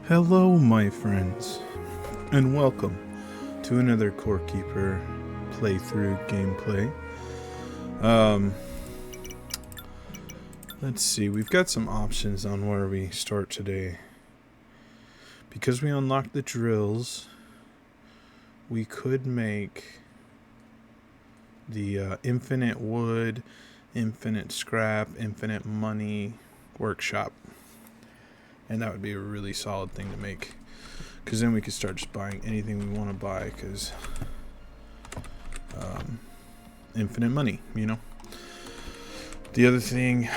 Hello, my friends, and welcome to another Core Keeper playthrough gameplay. Um, let's see, we've got some options on where we start today. Because we unlocked the drills, we could make the infinite wood, infinite scrap, infinite money workshop. And that would be a really solid thing to make. Because then we could start just buying anything we want to buy. Because infinite money, you know. The other thing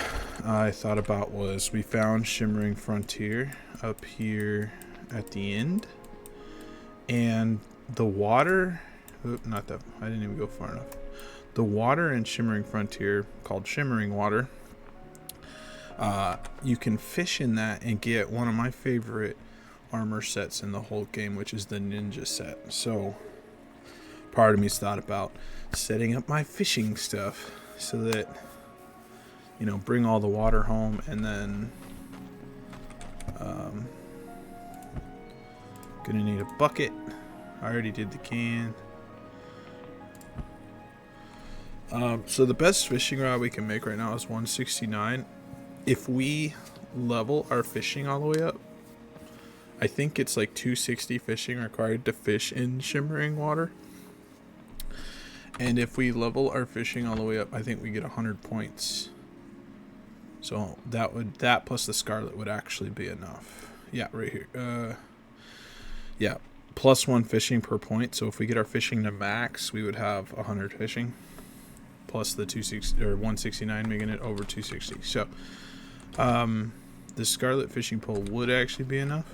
I thought about was we found Shimmering Frontier up here at the end. And the water... not that... I didn't even go far enough. The water in Shimmering Frontier, called Shimmering Water... you can fish in that and get one of my favorite armor sets in the whole game, which is the ninja set. So part of me's thought about setting up my fishing stuff so that, you know, bring all the water home, and then gonna need a bucket. I already did the can. So the best fishing rod we can make right now is 169. If we level our fishing all the way up, I think it's like 260 fishing required to fish in Shimmering Water. And if we level our fishing all the way up, I think we get 100 points. So that plus the Scarlet would actually be enough. Yeah, right here. Yeah, plus 1 fishing per point. So if we get our fishing to max, we would have 100 fishing. Plus the 260 or 169, making it over 260. So the Scarlet fishing pole would actually be enough.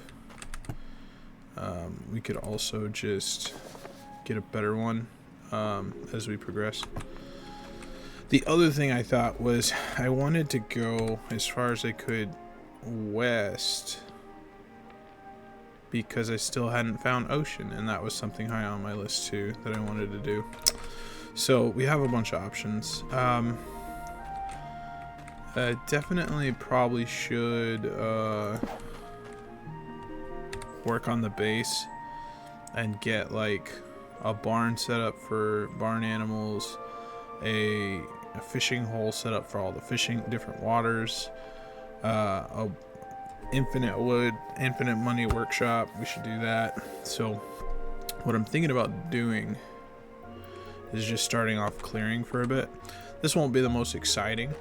We could also just get a better one as we progress. The other thing I thought was I wanted to go as far as I could west because I still hadn't found ocean, and that was something high on my list too that I wanted to do. So we have a bunch of options. Definitely probably should work on the base and get like a barn set up for barn animals, a fishing hole set up for all the fishing, different waters, a infinite wood, infinite money workshop. We should do that. So what I'm thinking about doing is just starting off clearing for a bit. This won't be the most exciting,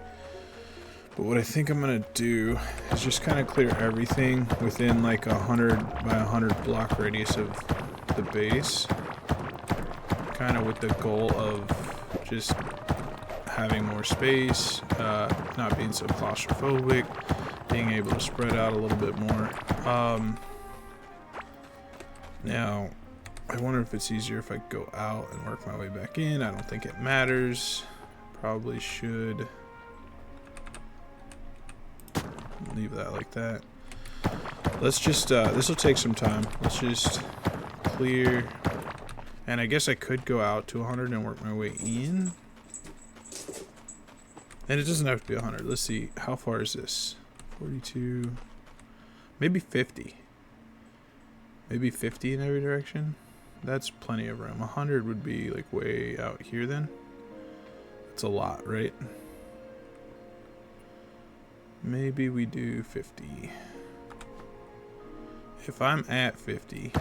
but what I think I'm gonna do is just kind of clear everything within like 100 by 100 block radius of the base, kind of with the goal of just having more space, not being so claustrophobic, being able to spread out a little bit more. Now I wonder if it's easier if I go out and work my way back in. I don't think it matters. Probably should leave that like that. Let's just this will take some time. Let's just clear, and I guess I could go out to 100 and work my way in, and it doesn't have to be 100. Let's see, how far is this? 42, maybe 50, maybe 50 in every direction. That's plenty of room. 100 would be like way out here then. That's a lot, right? Maybe we do 50. If I'm at 50,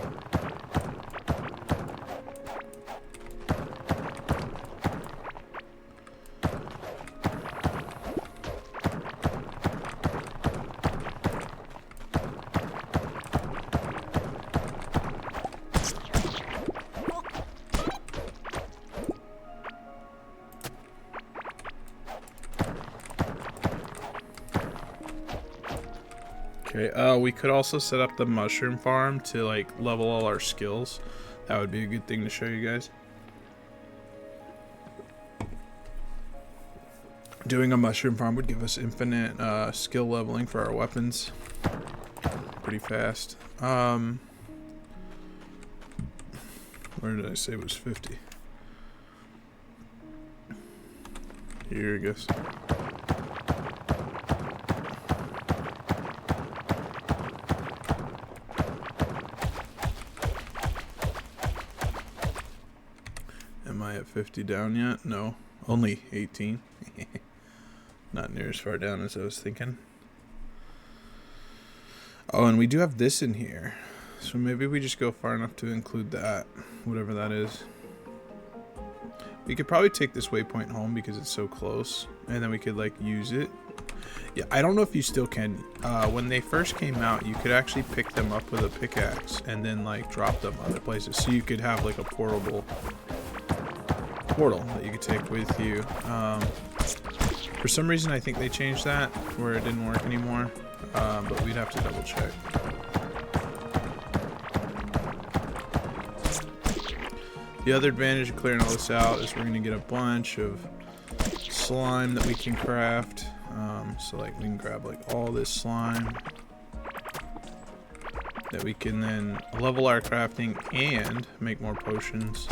okay, we could also set up the mushroom farm to like level all our skills. That would be a good thing to show you guys. Doing a mushroom farm would give us infinite skill leveling for our weapons pretty fast. Where did I say it was 50? Here, I guess. 50 down yet? No. Only 18. Not near as far down as I was thinking. Oh, and we do have this in here. So maybe we just go far enough to include that. Whatever that is. We could probably take this waypoint home because it's so close. And then we could, like, use it. Yeah, I don't know if you still can. When they first came out, you could actually pick them up with a pickaxe and then, like, drop them other places. So you could have, like, a portable portal that you could take with you. For some reason, I think they changed that where it didn't work anymore. But we'd have to double check. The other advantage of clearing all this out is we're going to get a bunch of slime that we can craft. So like we can grab like all this slime that we can then level our crafting and make more potions.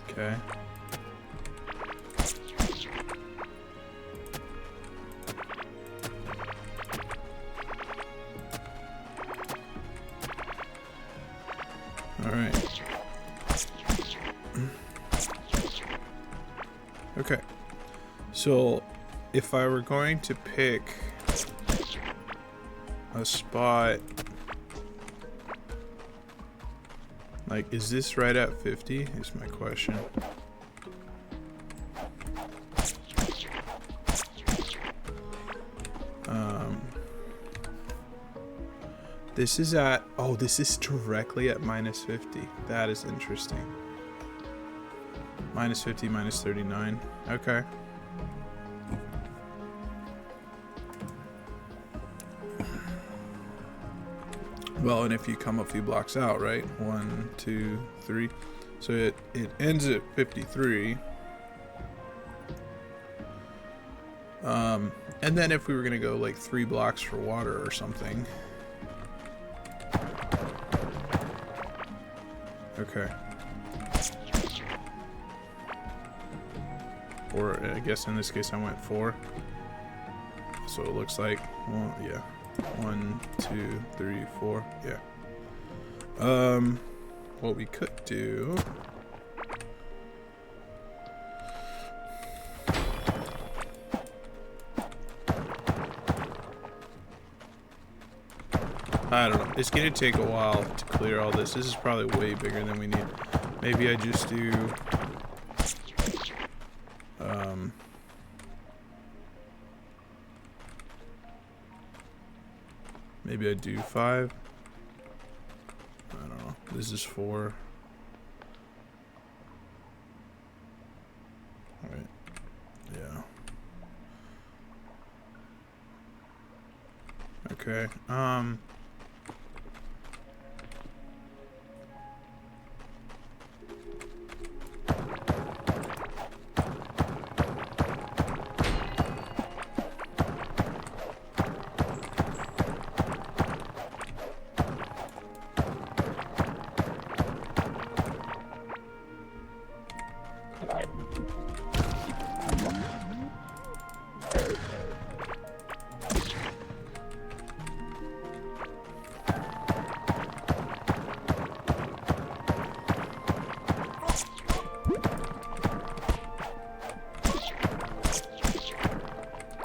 Okay. Alright. Okay. So, if I were going to pick a spot, like, is this right at 50? Is my question. This is at, oh, this is directly at minus 50. That is interesting. Minus 50, minus 39. Okay. Well, and if you come a few blocks out, right? 1, 2, 3. So it ends at 53. And then if we were gonna go like 3 blocks for water or something. Okay. Or I guess in this case I went 4. So it looks like, well, yeah. 1, 2, 3, 4. Yeah. What we could do. I don't know. It's gonna take a while to clear all this. This is probably way bigger than we need. Maybe I just do. Maybe I do 5. I don't know. This is 4. Alright. Yeah. Okay.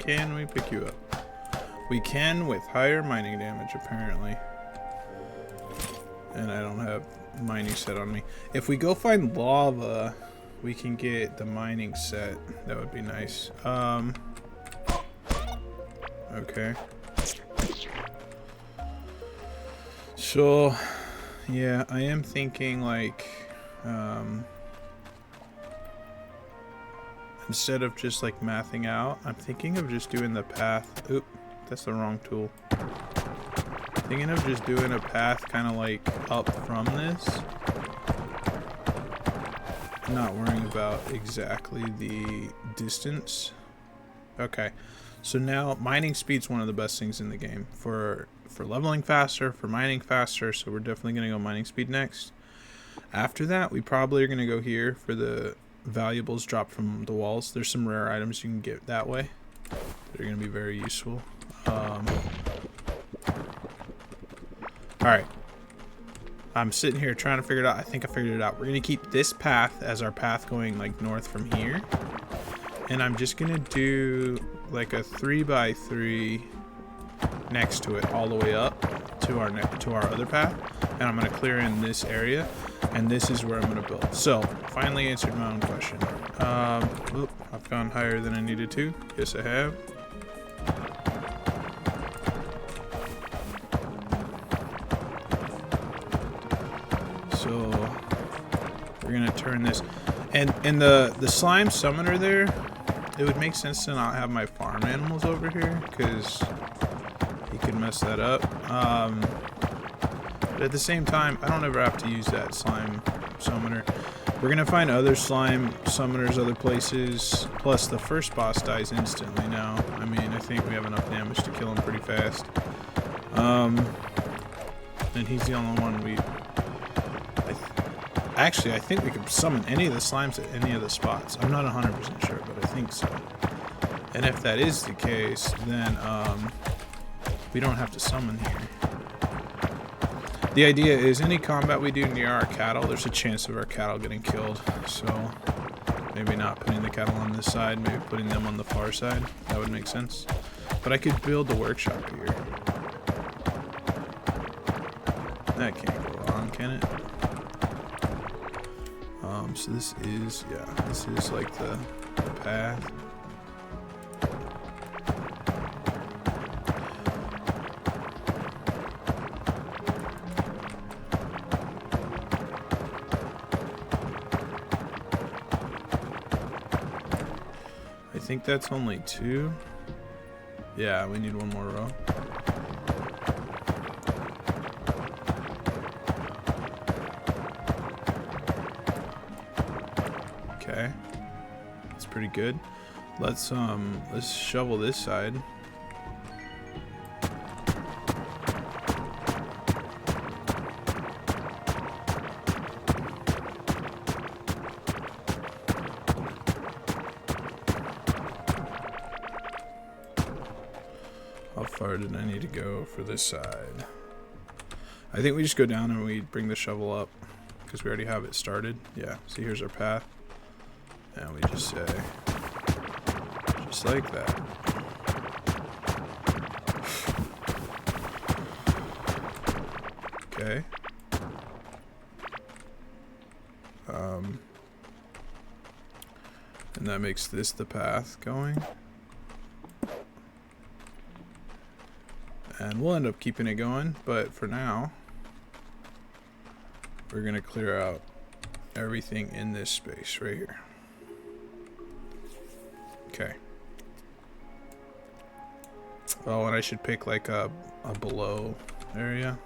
Can we pick you up? We can with higher mining damage, apparently. And I don't have mining set on me. If we go find lava, we can get the mining set. That would be nice. Okay. So, yeah, I am thinking like, instead of just like mathing out, I'm thinking of just doing the path. Oop, that's the wrong tool. Thinking of just doing a path kind of like up from this. Not worrying about exactly the distance. Okay, so now mining speed's one of the best things in the game for leveling faster, for mining faster. So we're definitely gonna go mining speed next. After that, we probably are gonna go here for the valuables dropped from the walls. There's some rare items you can get that way. They're gonna be very useful. Alright. I'm sitting here trying to figure it out. I think I figured it out. We're going to keep this path as our path going like north from here. And I'm just going to do like a 3x3 next to it all the way up to our other path. And I'm going to clear in this area. And this is where I'm going to build. So, finally answered my own question. I've gone higher than I needed to. Yes, I have. So we're gonna turn this, and the slime summoner there, it would make sense to not have my farm animals over here because he could mess that up. But at the same time, I don't ever have to use that slime summoner. We're gonna find other slime summoners other places. Plus, the first boss dies instantly now. I mean, I think we have enough damage to kill him pretty fast. And he's the only one we. Actually, I think we could summon any of the slimes at any of the spots. I'm not 100% sure, but I think so. And if that is the case, then we don't have to summon here. The idea is any combat we do near our cattle, there's a chance of our cattle getting killed. So maybe not putting the cattle on this side, maybe putting them on the far side. That would make sense. But I could build the workshop here. That can't go wrong, can it? So this is, yeah, this is like the path. I think that's only 2. Yeah, we need one more row. Okay, that's pretty good. Let's shovel this side. How far did I need to go for this side? I think we just go down and we bring the shovel up because we already have it started. Yeah, see, here's our path. And we just say, just like that. Okay. And that makes this the path going. And we'll end up keeping it going, but for now, we're gonna clear out everything in this space right here. Okay. Oh, and I should pick like a below area.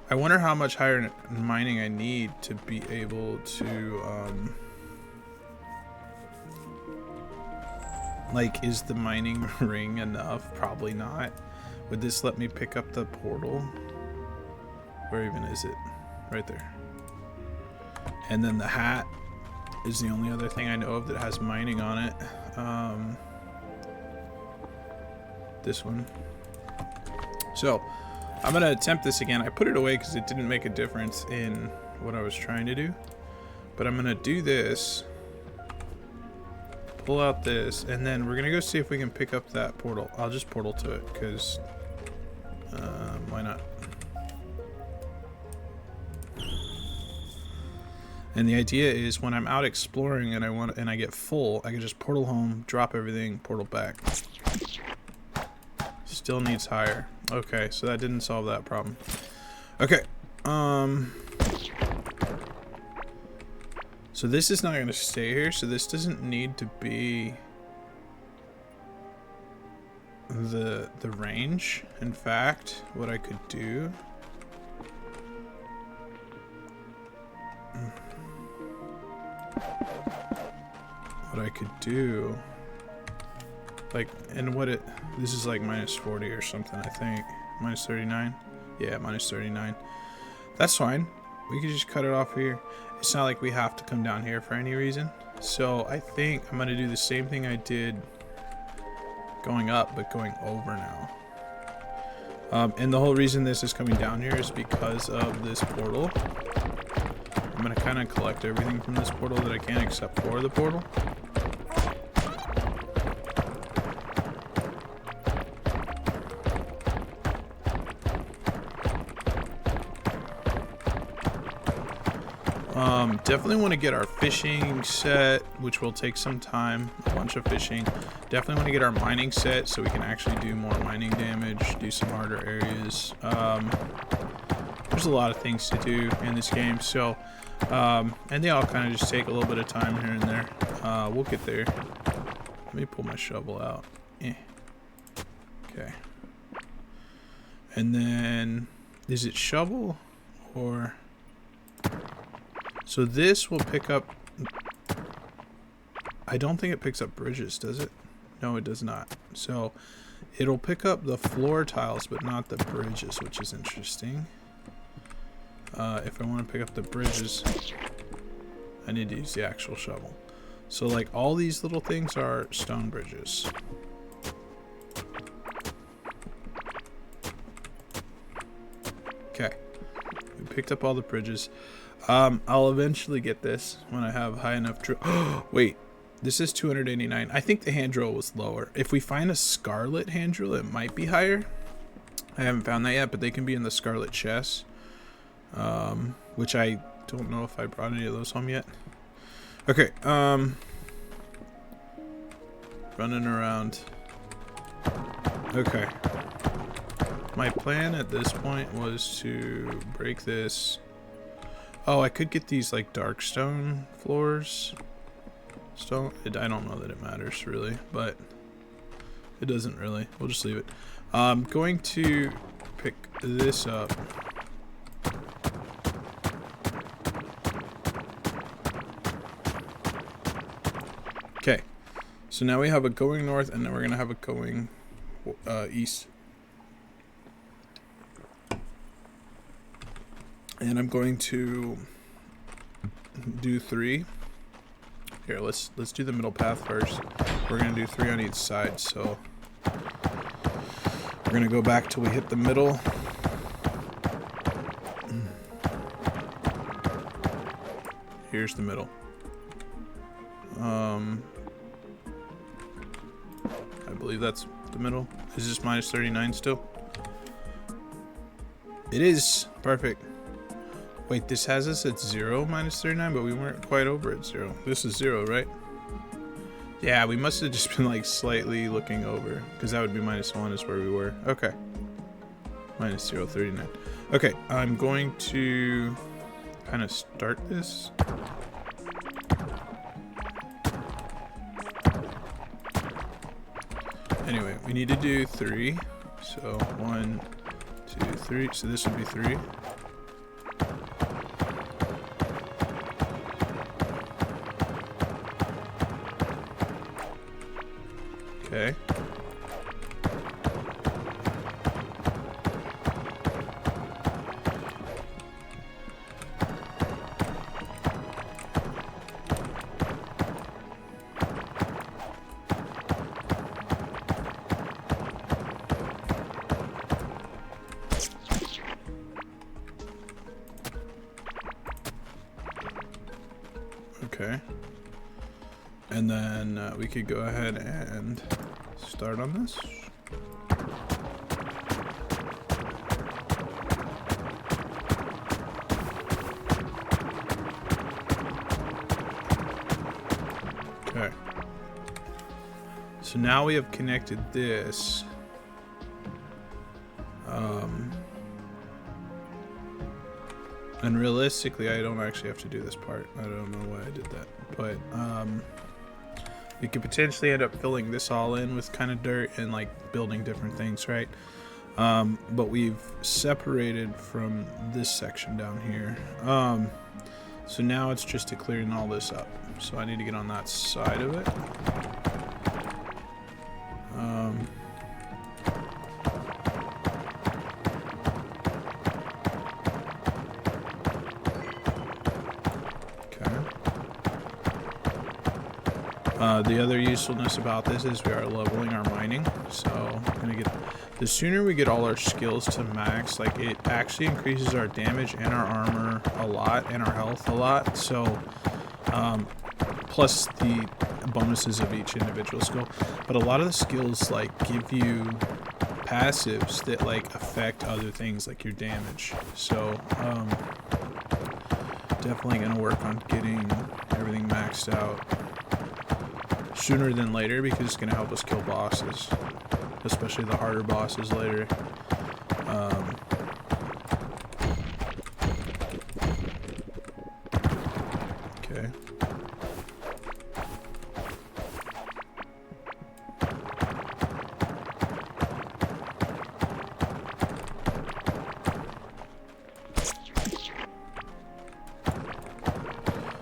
I wonder how much higher mining I need to be able to, like, is the mining ring enough? Probably not. Would this let me pick up the portal? Where even is it? Right there. And then the hat is the only other thing I know of that has mining on it. This one. So, I'm gonna attempt this again. I put it away because it didn't make a difference in what I was trying to do. But I'm gonna do this. Pull out this, and then we're gonna go see if we can pick up that portal. I'll just portal to it, because why not? And the idea is when I'm out exploring and I get full, I can just portal home, drop everything, portal back. Still needs higher. Okay, so that didn't solve that problem. Okay. So this is not going to stay here, so this doesn't need to be the range. In fact, what I could do, like, and this is like -40 or something, I think. -39? Yeah, -39. That's fine. We could just cut it off here. It's not like we have to come down here for any reason. So I think I'm going to do the same thing I did going up, but going over now. And the whole reason this is coming down here is because of this portal. I'm going to kind of collect everything from this portal that I can except for the portal. Definitely want to get our fishing set, which will take some time, a bunch of fishing. Definitely want to get our mining set so we can actually do more mining damage, do some harder areas. There's a lot of things to do in this game, so and they all kind of just take a little bit of time here and there. We'll get there. Let me pull my shovel out. Okay. And then, is it shovel or... So this will pick up... I don't think it picks up bridges, does it? No, it does not. So it'll pick up the floor tiles, but not the bridges, which is interesting. If I want to pick up the bridges, I need to use the actual shovel. So like all these little things are stone bridges. Okay. We picked up all the bridges. I'll eventually get this when I have high enough wait, this is 289. I think the hand drill was lower. If we find a scarlet hand drill, it might be higher. I haven't found that yet, but they can be in the scarlet chest. Which I don't know if I brought any of those home yet. Okay, running around. Okay. My plan at this point was to break this. Oh, I could get these like dark stone floors. Stone. I don't know that it matters really, but it doesn't really. We'll just leave it. I'm going to pick this up. Okay. So now we have a going north, and then we're gonna have a going east. And I'm going to do 3. Here, let's do the middle path first. We're gonna do 3 on each side, so we're gonna go back till we hit the middle. Here's the middle. I believe that's the middle. Is this minus 39 still? It is. Perfect. Wait, this has us at 0 minus 39, but we weren't quite over at 0. This is 0, right? Yeah, we must have just been like slightly looking over, because that would be minus 1 is where we were. Okay. Minus 0, 39. Okay, I'm going to kind of start this. Anyway, we need to do 3. So 1, 2, 3. So this would be 3. Okay. Okay. And then we could go ahead and start on this. Okay. So now we have connected this. And realistically, I don't actually have to do this part. I don't know why I did that. But we could potentially end up filling this all in with kind of dirt and like building different things, right? But we've separated from this section down here. So now it's just to clearing all this up. So I need to get on that side of it. The other usefulness about this is we are leveling our mining, so I'm gonna get, the sooner we get all our skills to max, like it actually increases our damage and our armor a lot and our health a lot. So plus the bonuses of each individual skill, but a lot of the skills like give you passives that like affect other things like your damage. So definitely gonna work on getting everything maxed out sooner than later, because it's gonna help us kill bosses, especially the harder bosses later. Okay.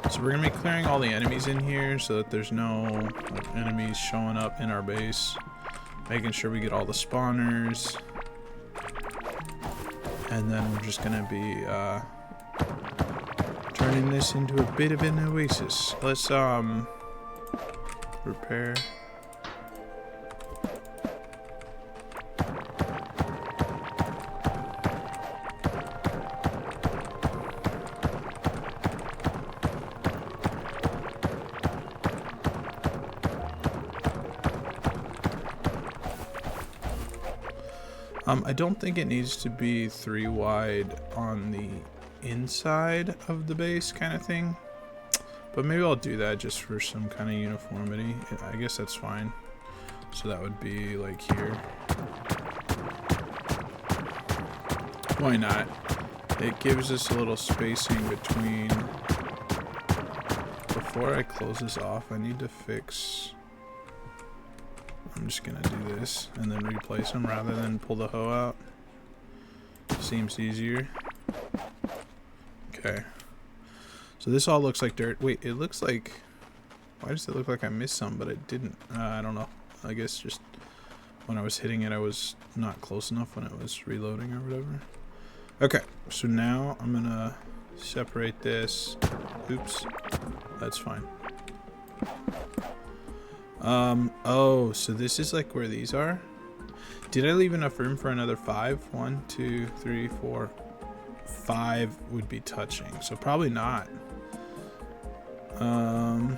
So we're gonna be clearing all the enemies in here so that there's no like, enemies showing up in our base. Making sure we get all the spawners. And then we're just gonna be turning this into a bit of an oasis. Let's repair. I don't think it needs to be 3 wide on the inside of the base kind of thing, but maybe I'll do that just for some kind of uniformity. I guess that's fine. So that would be like here. Why not? It gives us a little spacing between. Before I close this off, I need to fix. I'm just gonna do this and then replace them rather than pull the hoe out. Seems easier. Okay. So this all looks like dirt. Wait, it looks like... Why does it look like I missed some, but it didn't? I don't know. I guess just when I was hitting it, I was not close enough when it was reloading or whatever. Okay, so now I'm gonna separate this. Oops. That's fine. Oh, so this is like where these are? Did I leave enough room for another 5? 1, 2, 3, 4, 5 would be touching, so probably not. I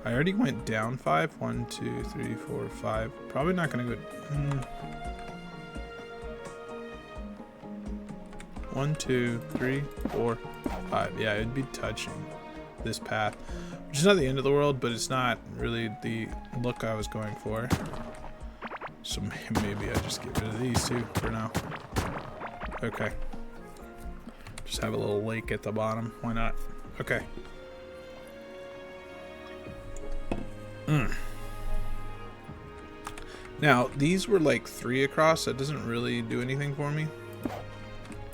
already went down 5. 1, 2, 3, 4, 5. Probably not gonna go. 1, 2, 3, 4, 5. Yeah, it'd be touching this path. Which is not the end of the world, but it's not really the look I was going for. So maybe I just get rid of these two for now. Okay. Just have a little lake at the bottom. Why not? Okay. Now, these were like 3 across. That doesn't really do anything for me.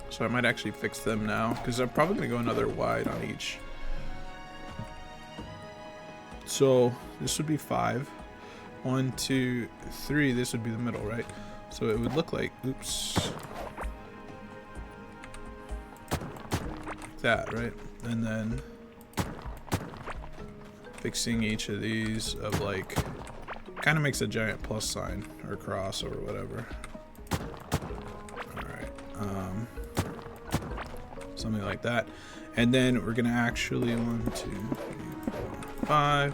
So I might actually fix them now, because I'm probably going to go another wide on each. So this would be 5. 1, 2, 3. This would be the middle, right? So it would look like, oops, like that, right? And then fixing each of these of like, kind of makes a giant plus sign or cross or whatever. All right, something like that. And then we're gonna actually 1, 2, 3, 4, 5.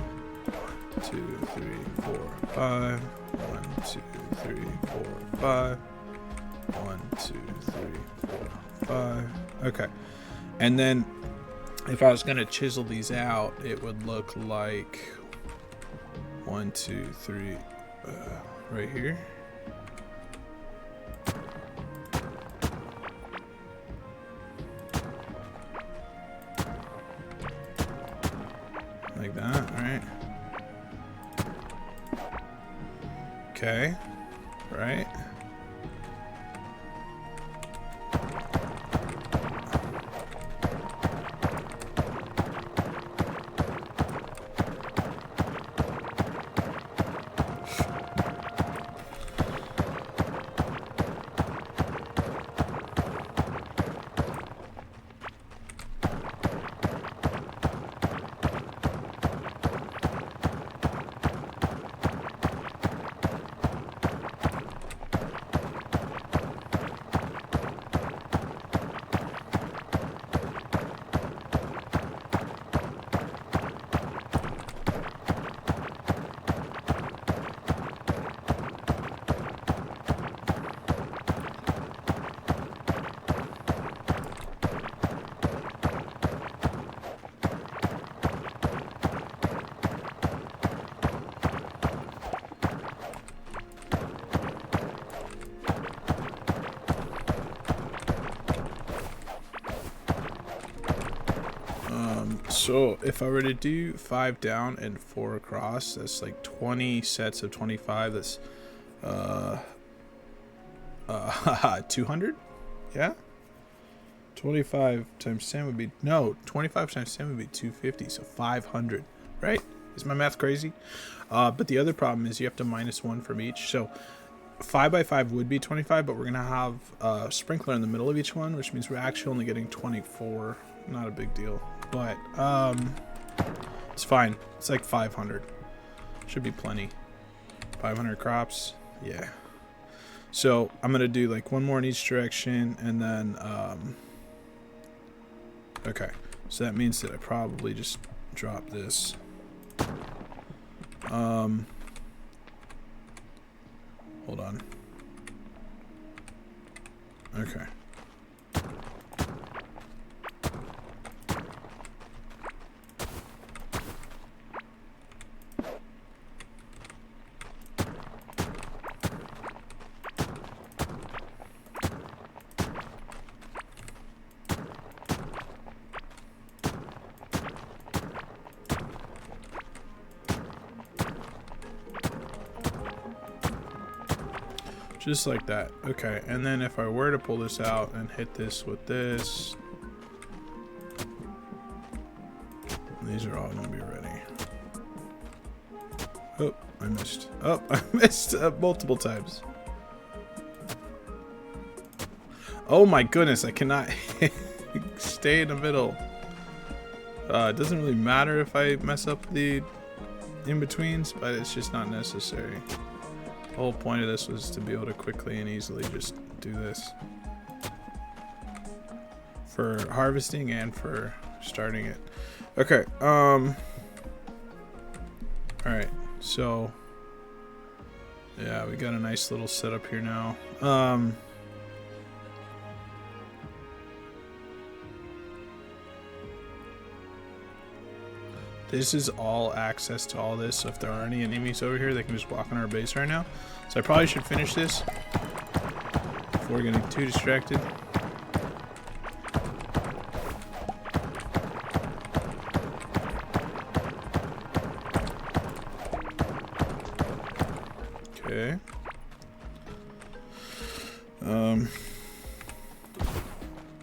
2, 3, 4, 5. 1, 2, 3, 4, 5. 1, 2, 3, 4, 5. Okay. And then if I was gonna chisel these out, it would look like 1, 2, 3, right here. Like that, right? Okay, right? So if I were to do 5 down and 4 across, that's like 20 sets of 25. That's 200. Yeah. 25 times 10 would be 25 times 10 would be 250. So 500, right? Is my math crazy? But the other problem is you have to minus 1 from each. So 5 by 5 would be 25, but we're gonna have a sprinkler in the middle of each one, which means we're actually only getting 24. Not a big deal, but it's fine. It's like 500. Should be plenty. 500 crops. Yeah. So I'm gonna do like 1 more in each direction, and then okay. So that means that I probably just drop this. Hold on. Okay. Just like that. Okay, and then if I were to pull this out and hit this with this, these are all gonna be ready. Oh, I missed. Oh, I missed multiple times. Oh my goodness, I cannot stay in the middle. It doesn't really matter if I mess up the in-betweens, but it's just not necessary. The whole point of this was to be able to quickly and easily just do this for harvesting and for starting it. Okay, all right, so yeah, we got a nice little setup here now. This is all access to all this, so if there are any enemies over here, they can just walk on our base right now. So I probably should finish this before getting too distracted. Okay.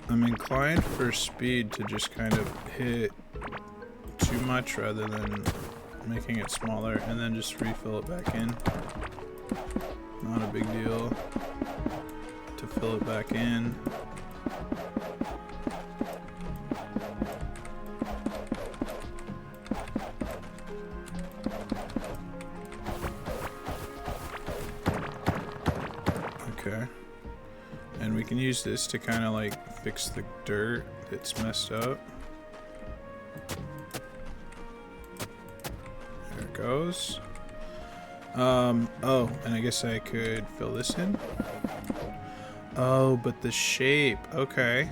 I'm inclined for speed to just kind of hit too much rather than making it smaller and then just refill it back in. Not a big deal to fill it back in. Okay. And we can use this to kind of like fix the dirt that's messed up. Goes. Oh, and I guess I could fill this in. Oh, but the shape. Okay.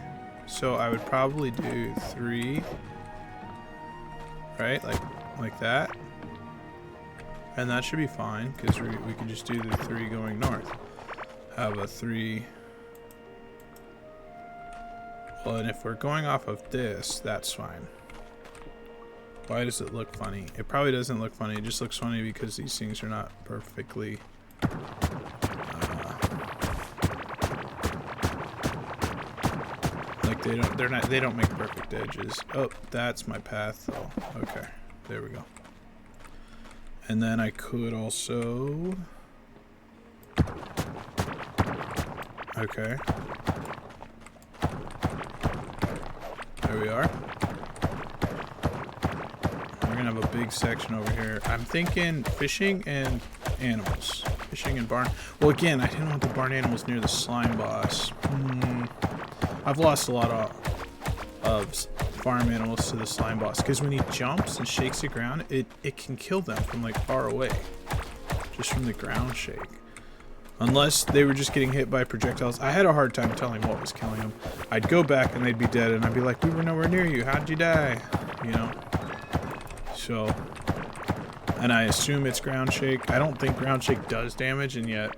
So I would probably do 3. Right? Like that. And that should be fine, because we can just do the 3 going north. Have a 3. Well, and if we're going off of this, that's fine. Why does it look funny? It probably doesn't look funny. It just looks funny because these things are not perfectly like they don't make perfect edges. Oh, that's my path though. Okay, there we go. And then I could also, okay, there we are. We're gonna have a big section over here. I'm thinking fishing and animals. Fishing and barn. Well, again, I didn't want the barn animals near the slime boss. I've lost a lot of farm animals to the slime boss because when he jumps and shakes the ground, it can kill them from like far away, just from the ground shake. Unless they were just getting hit by projectiles. I had a hard time telling what was killing them. I'd go back and they'd be dead, and I'd be like, "We were nowhere near you. How'd you die?" You know. So, and I assume it's ground shake. I don't think ground shake does damage, and yet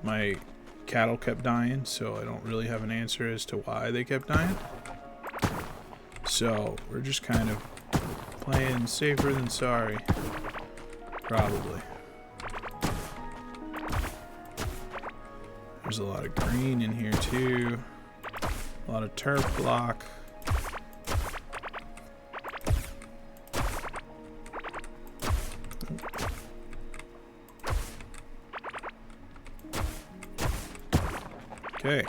my cattle kept dying, so I don't really have an answer as to why they kept dying. So we're just kind of playing safer than sorry. Probably. There's a lot of green in here too. A lot of turf block. Okay.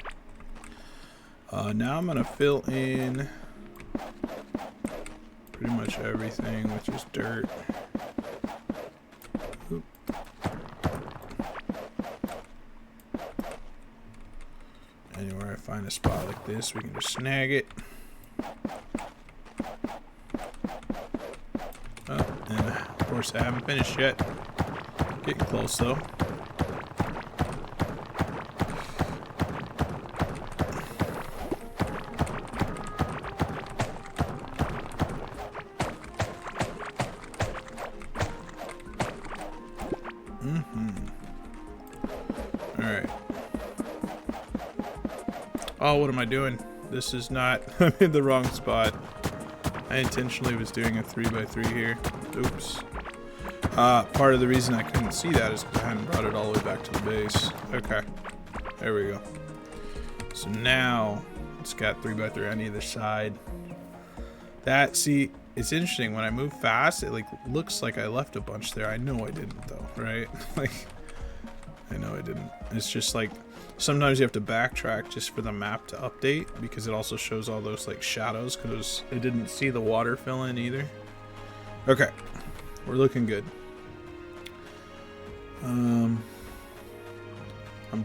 Now I'm gonna fill in pretty much everything with just dirt. Oop. Anywhere I find a spot like this, we can just snag it. Oh, and of course I haven't finished yet. Getting close though. Alright. Oh, what am I doing? This is not... I'm in the wrong spot. I intentionally was doing a 3x3 here. Oops. Part of the reason I couldn't see that is because I hadn't brought it all the way back to the base. Okay. There we go. So now, it's got 3x3 on either side. That, see... It's interesting, when I move fast, it like looks like I left a bunch there. I know I didn't though, right? Like, I know I didn't. It's just like, sometimes you have to backtrack just for the map to update, because it also shows all those like shadows, because it didn't see the water fill in either. Okay, we're looking good. I'm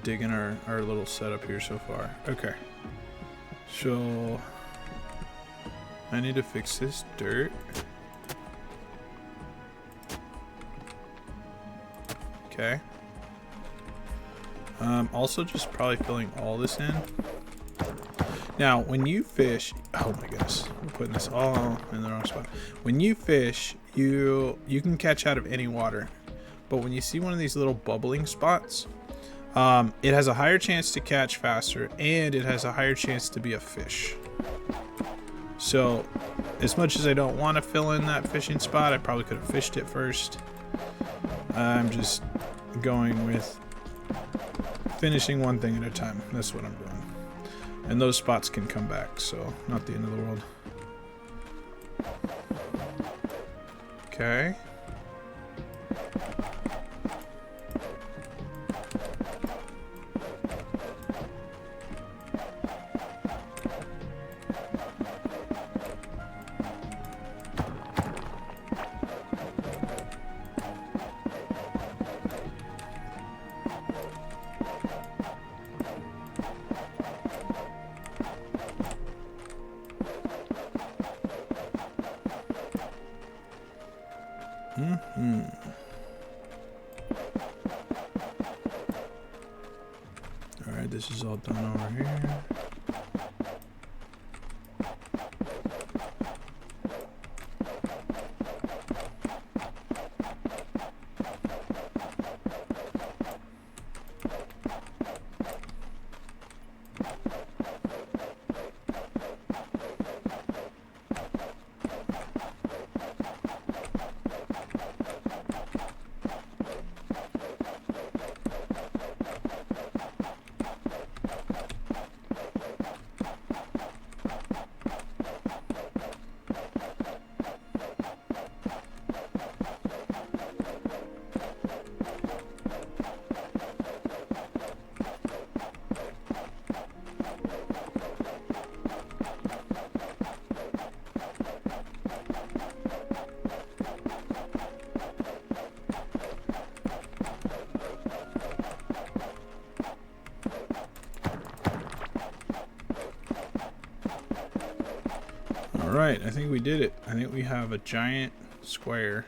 digging our little setup here so far. Okay, so... I need to fix this dirt. Okay. Also just probably filling all this in. Now, when you fish, oh my goodness, I'm putting this all in the wrong spot. When you fish, you can catch out of any water, but when you see one of these little bubbling spots, it has a higher chance to catch faster, and it has a higher chance to be a fish. So, as much as I don't want to fill in that fishing spot, I probably could have fished it first. I'm just going with finishing one thing at a time. That's what I'm doing. And those spots can come back, so not the end of the world. Okay. Alright, this is all done over here. Alright, I think we did it. I think we have a giant square.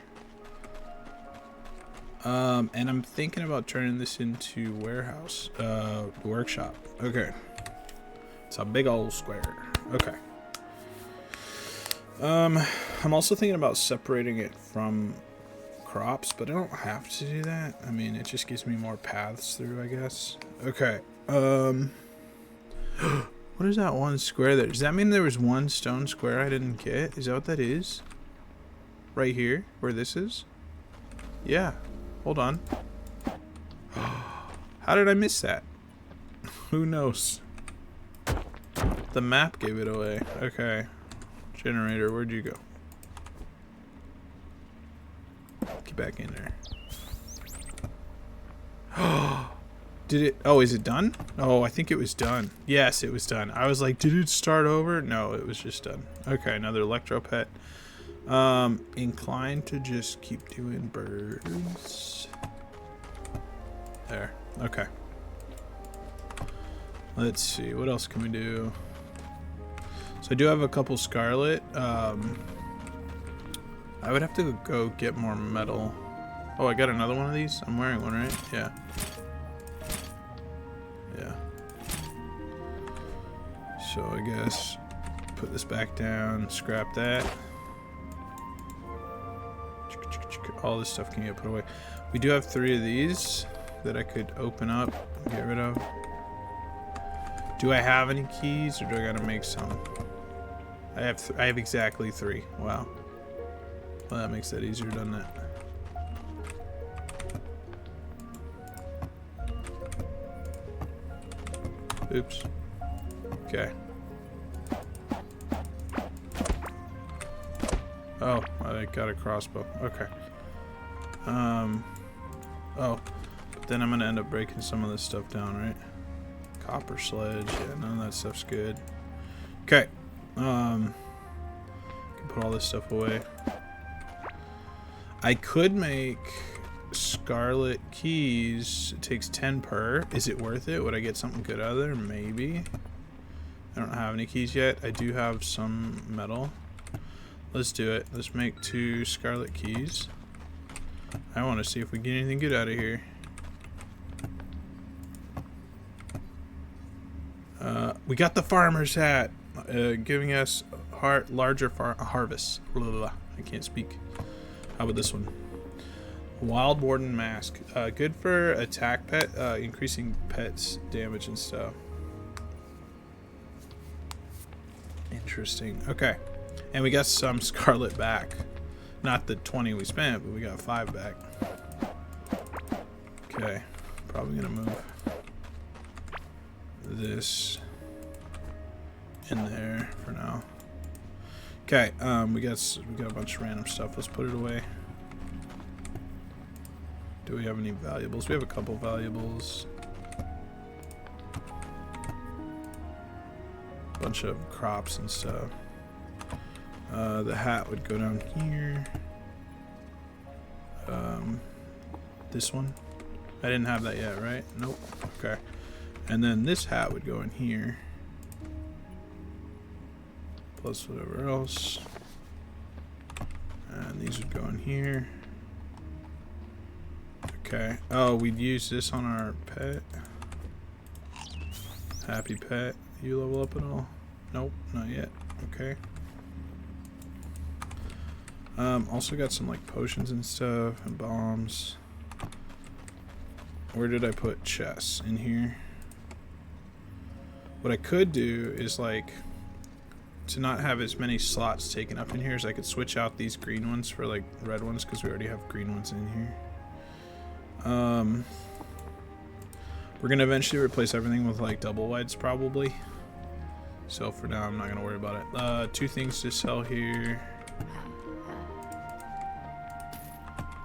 And I'm thinking about turning this into warehouse, workshop. Okay. It's a big old square. Okay. I'm also thinking about separating it from crops, but I don't have to do that. I mean, it just gives me more paths through, I guess. Okay. What is that one square there? Does that mean there was one stone square I didn't get? Is that what that is? Right here, where this is? Yeah. Hold on. How did I miss that? Who knows? The map gave it away. Okay. Generator, where'd you go? Get back in there. Did it? Oh, is it done? Oh, I think it was done. Yes, it was done. I was like, did it start over? No, it was just done. Okay, another electro pet. Inclined to just keep doing birds. There. Okay. Let's see. What else can we do? So I do have a couple scarlet. I would have to go get more metal. Oh, I got another one of these? I'm wearing one, right? Yeah. Yeah. So I guess put this back down, scrap that. All this stuff can get put away. We do have 3 of these that I could open up and get rid of. Do I have any keys, or do I gotta make some? I have exactly 3. Wow. Well, that makes that easier, doesn't it? Oops. Okay. Oh, I got a crossbow. Okay. Oh. But then I'm gonna end up breaking some of this stuff down, right? Copper sledge. Yeah, none of that stuff's good. Okay. Can put all this stuff away. I could make scarlet keys. It takes 10 per. Is it worth it? Would I get something good out of there? Maybe. I don't have any keys yet. I do have some metal. Let's do it. Let's make 2 scarlet keys. I want to see if we get anything good out of here. We got the farmer's hat, giving us larger harvests. Blah, blah, blah. I can't speak. How about this one? Wild Warden mask. Good for attack pet, increasing pets damage and stuff. Interesting. Okay. And we got some scarlet back. Not the 20 we spent, but we got 5 back. Okay. Probably gonna move this in there for now. Okay, we got a bunch of random stuff. Let's put it away. Do we have any valuables? We have a couple valuables. Bunch of crops and stuff. The hat would go down here. This one. I didn't have that yet, right? Nope. Okay. And then this hat would go in here. Plus whatever else. And these would go in here. Okay. Oh, we'd use this on our pet. Happy pet. You level up at all? Nope, not yet. Okay. Also got some like potions and stuff and bombs. Where did I put chests? In here. What I could do is like to not have as many slots taken up in here is I could switch out these green ones for like red ones because we already have green ones in here. We're gonna eventually replace everything with like double wides probably. So for now I'm not gonna worry about it. 2 things to sell here.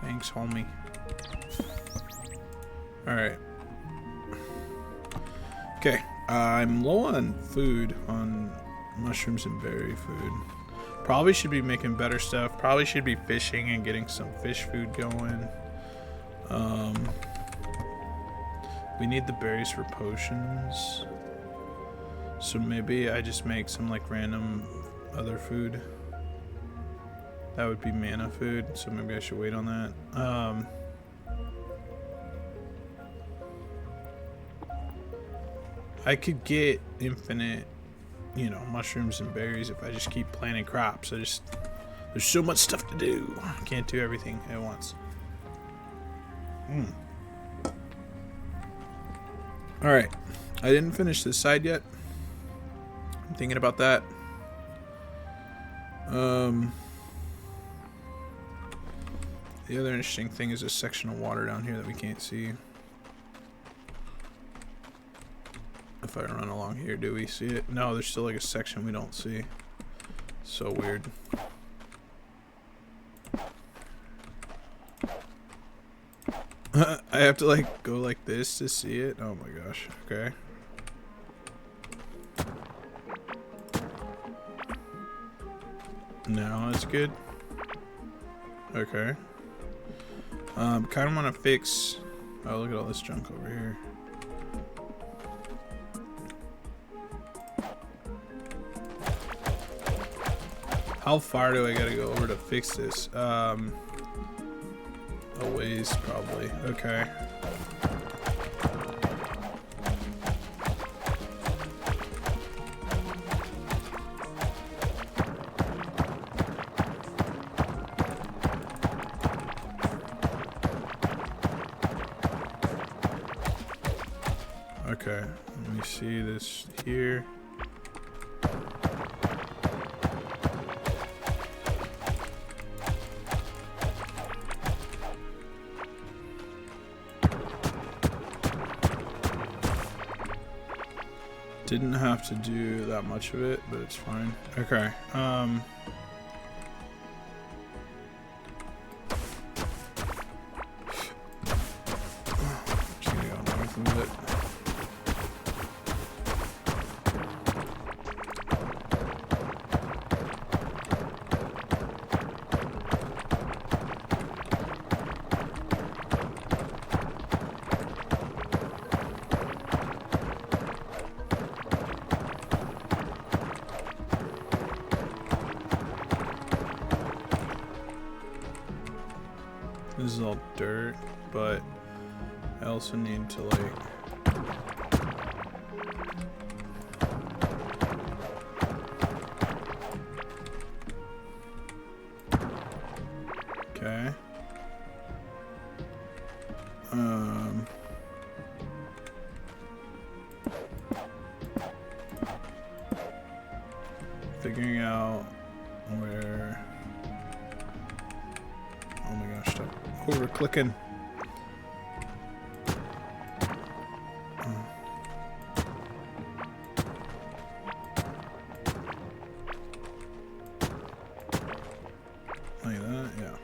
Thanks, homie. Alright. Okay. I'm low on food, on mushrooms and berry food. Probably should be making better stuff. Probably should be fishing and getting some fish food going. We need the berries for potions. So maybe I just make some like random other food. That would be mana food, so maybe I should wait on that. I could get infinite, you know, mushrooms and berries if I just keep planting crops. There's so much stuff to do. I can't do everything at once. Alright, I didn't finish this side yet. I'm thinking about that. The other interesting thing is a section of water down here that we can't see. If I run along here, do we see it? No, there's still like a section we don't see. So weird. I have to like go like this to see it. Oh my gosh. Okay. Now it's good. Okay. Kind of want to fix. Oh, look at all this junk over here. How far do I gotta go over to fix this? A ways probably. Okay. Okay, let me see this here. Didn't have to do that much of it, but it's fine. Okay, just gonna go north a bit. This is all dirt, but I also need to like okay. Figuring out where. Oh my gosh, stop over clicking. Like that, yeah.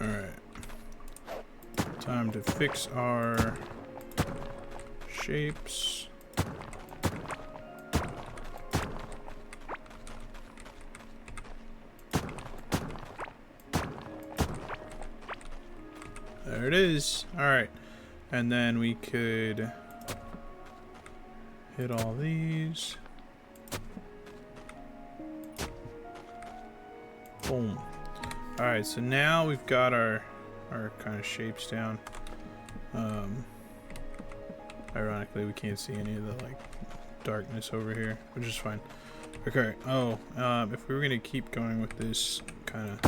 Alright. Time to fix our shapes. There it is. Alright. And then we could hit all these. Boom. Alright, so now we've got our kind of shapes down. Ironically, we can't see any of the like darkness over here, which is fine. Okay, if we were gonna keep going with this kind of,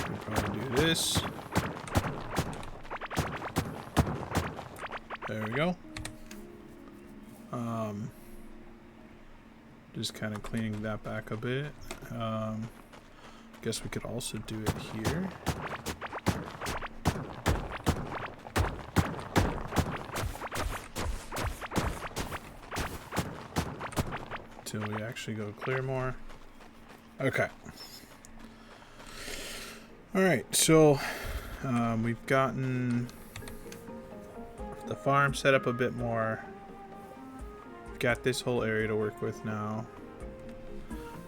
we'd probably do this. There we go. Just kind of cleaning that back a bit. Guess we could also do it here. Until we actually go clear more. Okay. Alright, so we've gotten the farm set up a bit more. We've got this whole area to work with now.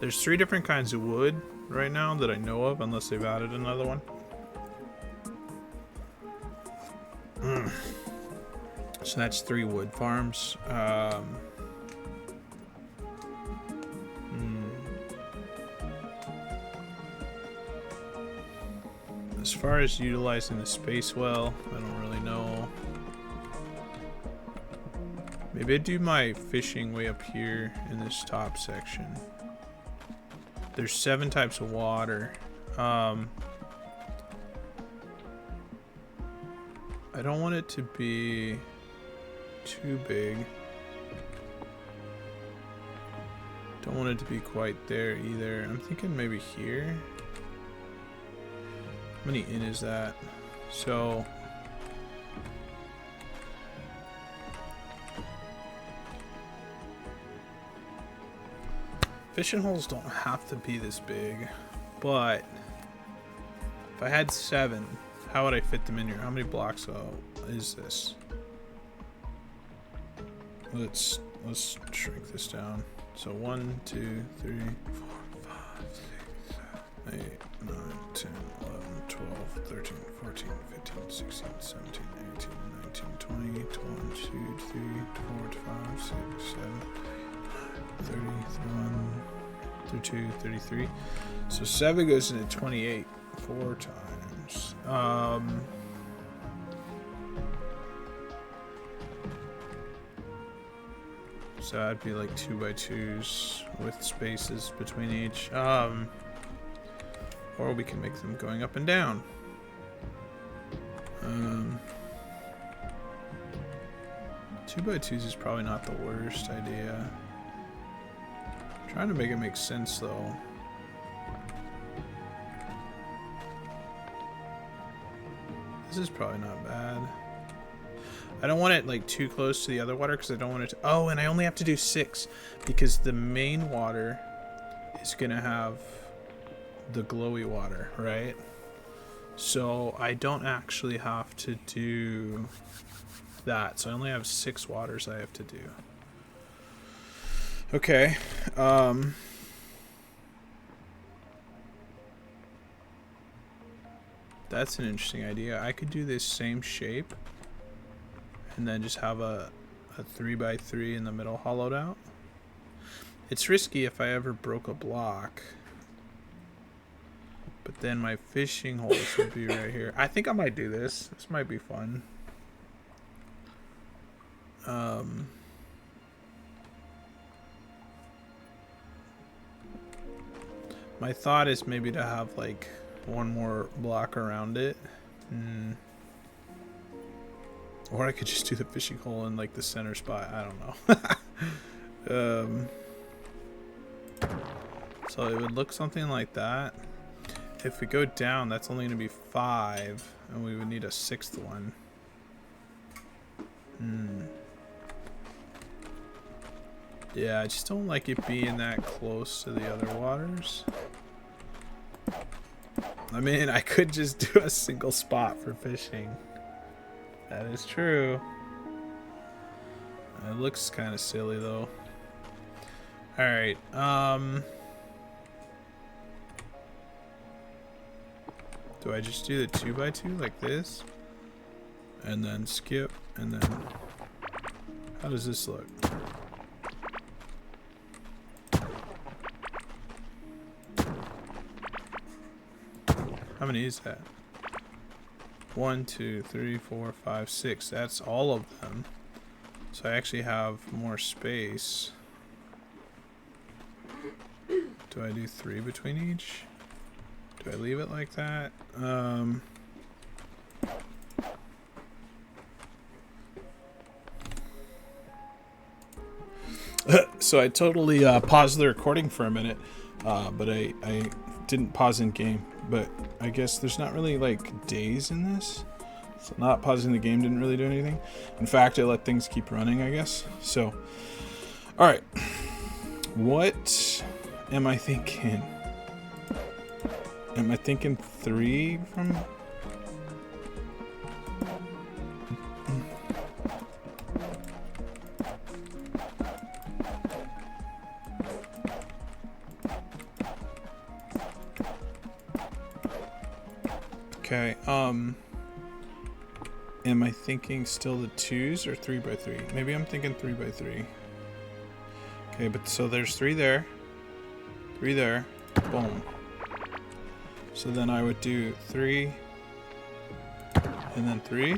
There's 3 different kinds of wood right now that I know of, unless they've added another one. So that's 3 wood farms. As far as utilizing the space well, I don't really know. Maybe I do my fishing way up here in this top section. There's 7 types of water. I don't want it to be too big. Don't want it to be quite there either. I'm thinking maybe here. How many in is that? So fishing holes don't have to be this big, but if I had 7, how would I fit them in here? How many blocks is this? Let's shrink this down. So 1, 2, 3, 4, 5, 6, 7, 8, 9, 10, 11, 12, 13, 14, 15, 16, 17, 18, 19, 20, 21, 2, 3, 4, 5, 6, 7, 30, 31, 32, 33. So 7 goes into 28 4 times. So that'd be like 2x2s with spaces between each. Or we can make them going up and down. 2x2s is probably not the worst idea. Trying to make it make sense though. This is probably not bad. I don't want it like too close to the other water because I don't want it to... Oh, and I only have to do 6 because the main water is gonna have the glowy water, right? So I don't actually have to do that. So I only have 6 waters I have to do. Okay. That's an interesting idea. I could do this same shape and then just have a 3x3 in the middle hollowed out. It's risky if I ever broke a block. But then my fishing holes would be right here. I think I might do this. This might be fun. My thought is maybe to have like one more block around it. Or I could just do the fishing hole in like the center spot. I don't know. So it would look something like that. If we go down, that's only going to be 5, and we would need a 6th one. Yeah, I just don't like it being that close to the other waters. I mean, I could just do a single spot for fishing. That is true. It looks kind of silly though. Alright, do I just do the 2x2 like this? And then skip, and then... How does this look? How many is that? 1, 2, 3, 4, 5, 6. That's all of them. So I actually have more space. Do I do 3 between each? Do I leave it like that? So I totally paused the recording for a minute, but I didn't pause in game. But I guess there's not really like days in this, so not pausing the game didn't really do anything. In fact, I let things keep running, I guess. So, all right, what am I thinking? Am I thinking 3 from? Okay, am I thinking still the 2s or 3x3? Maybe I'm thinking 3x3. Okay, but so there's 3 there. 3 there. Boom. So then I would do 3. And then 3.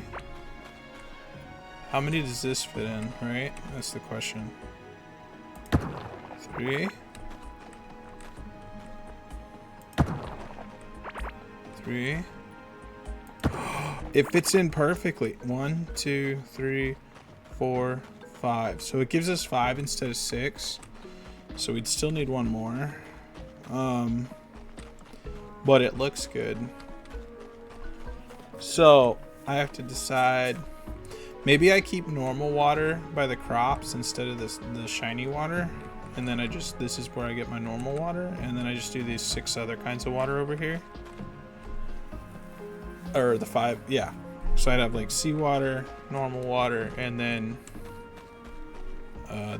How many does this fit in, right? That's the question. 3. 3. It fits in perfectly. 1, 2, 3, 4, 5. So it gives us 5 instead of 6. So we'd still need one more. But it looks good. So I have to decide. Maybe I keep normal water by the crops instead of the shiny water. And then this is where I get my normal water. And then I just do these 6 other kinds of water over here. Or the 5, yeah. So I'd have like seawater, normal water, and then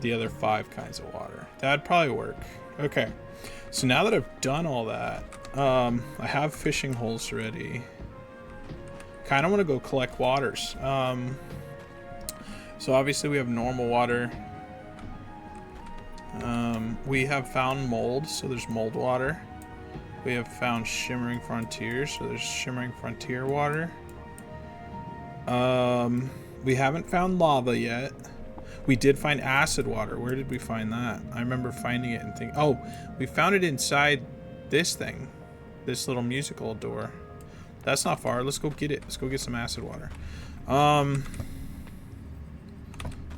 the other 5 kinds of water. That'd probably work. Okay. So now that I've done all that, I have fishing holes ready. Kind of want to go collect waters. So obviously we have normal water. We have found mold, so there's mold water. We have found shimmering frontier, so there's shimmering frontier water. We haven't found lava yet. We did find acid water. Where did we find that? I remember finding it and thinking, oh, we found it inside this thing, this little musical door. That's not far. Let's go get it. Let's go get some acid water.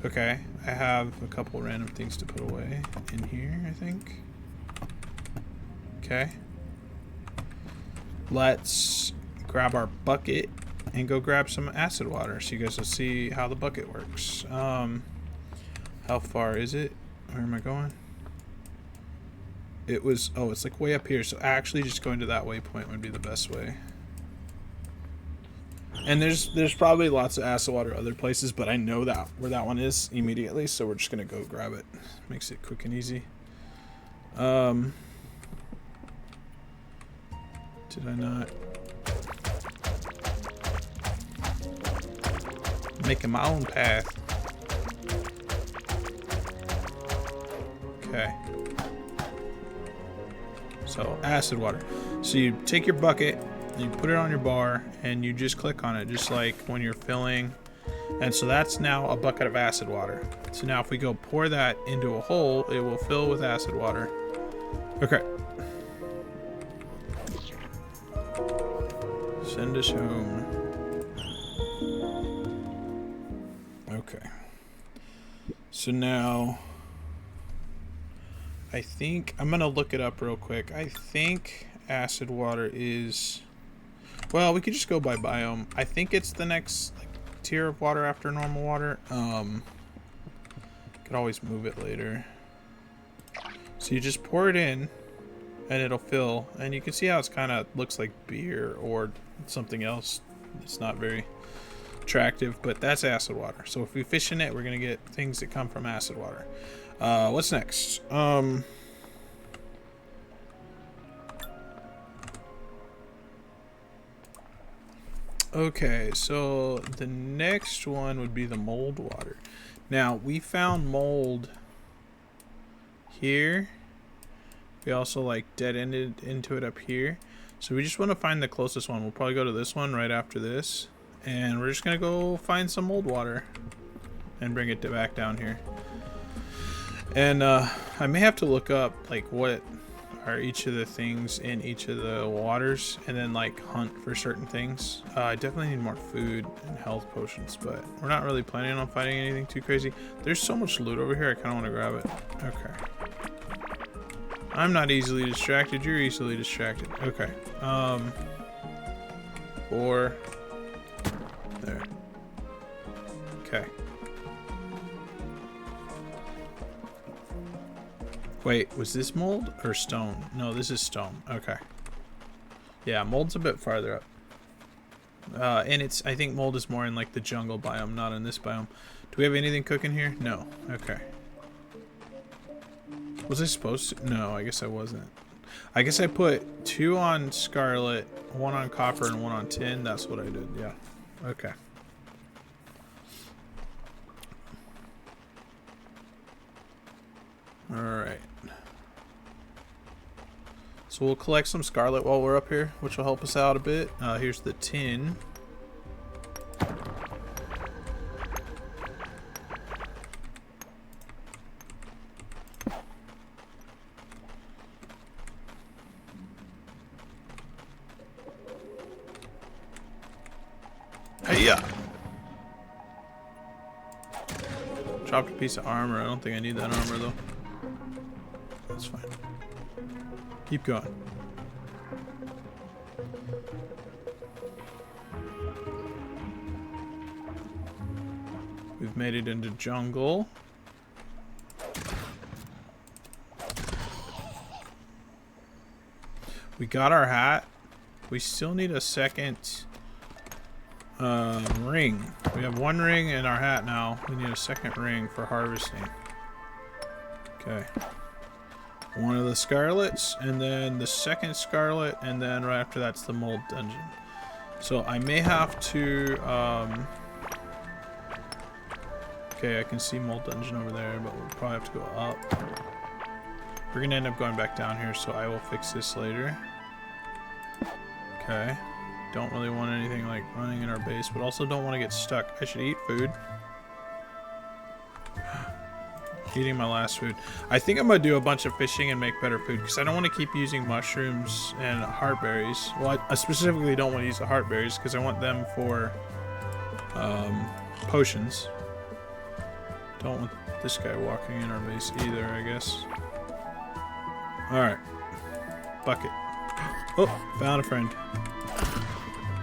Okay, I have a couple random things to put away in here, I think. Okay. Let's grab our bucket and go grab some acid water so you guys will see how the bucket works. How far is it? Where am I going? It was, oh, it's like way up here, so actually just going to that waypoint would be the best way. And there's probably lots of acid water other places, but I know that where that one is immediately, so we're just gonna go grab it. Makes it quick and easy. Did I not? Making my own path. Okay. So acid water. So you take your bucket, you put it on your bar, and you just click on it, just like when you're filling. And so that's now a bucket of acid water. So now if we go pour that into a hole, it will fill with acid water. Okay. Send us home. Okay. So now, I think, I'm gonna look it up real quick. I think acid water is, well, we could just go by biome. I think it's the next tier of water after normal water. Could always move it later. So you just pour it in and it'll fill, and you can see how it's kind of looks like beer or something else. It's not very attractive, but that's acid water. So if we fish in it, we're gonna get things that come from acid water. What's next? Okay, so the next one would be the mold water. Now, we found mold here. We also like dead-ended into it up here. So we just want to find the closest one. We'll probably go to this one right after this. And we're just going to go find some mold water and bring it back down here. And I may have to look up like what are each of the things in each of the waters and then like hunt for certain things. I definitely need more food and health potions, but we're not really planning on fighting anything too crazy. There's so much loot over here, I kind of want to grab it. Okay. I'm not easily distracted, you're easily distracted. Okay. 4. There. Okay. Wait, was this mold or stone? No, this is stone. Okay. Yeah, mold's a bit farther up. And it's, I think mold is more in like the jungle biome, not in this biome. Do we have anything cooking here? No. Okay. Was I supposed to? No, I guess I wasn't. I guess I put 2 on scarlet, 1 on copper, and 1 on tin. That's what I did. Yeah. Okay. All right. So we'll collect some scarlet while we're up here, which will help us out a bit. Here's the tin. Hey-ya! Dropped a piece of armor. I don't think I need that armor, though. That's fine. Keep going. We've made it into jungle. We got our hat. We still need a second ring. We have 1 ring in our hat now. We need a second ring for harvesting. Okay. 1 of the scarlets, and then the second scarlet, and then right after that's the mold dungeon. So I may have to okay, I can see mold dungeon over there, but we'll probably have to go up. We're gonna end up going back down here, so I will fix this later. Okay. Don't really want anything like running in our base, but also don't want to get stuck. I should eat food. Eating my last food. I think I'm gonna do a bunch of fishing and make better food because I don't want to keep using mushrooms and heartberries. Well, I specifically don't want to use the heartberries because I want them for potions. Don't want this guy walking in our base either, I guess. Alright. Bucket. Oh, found a friend.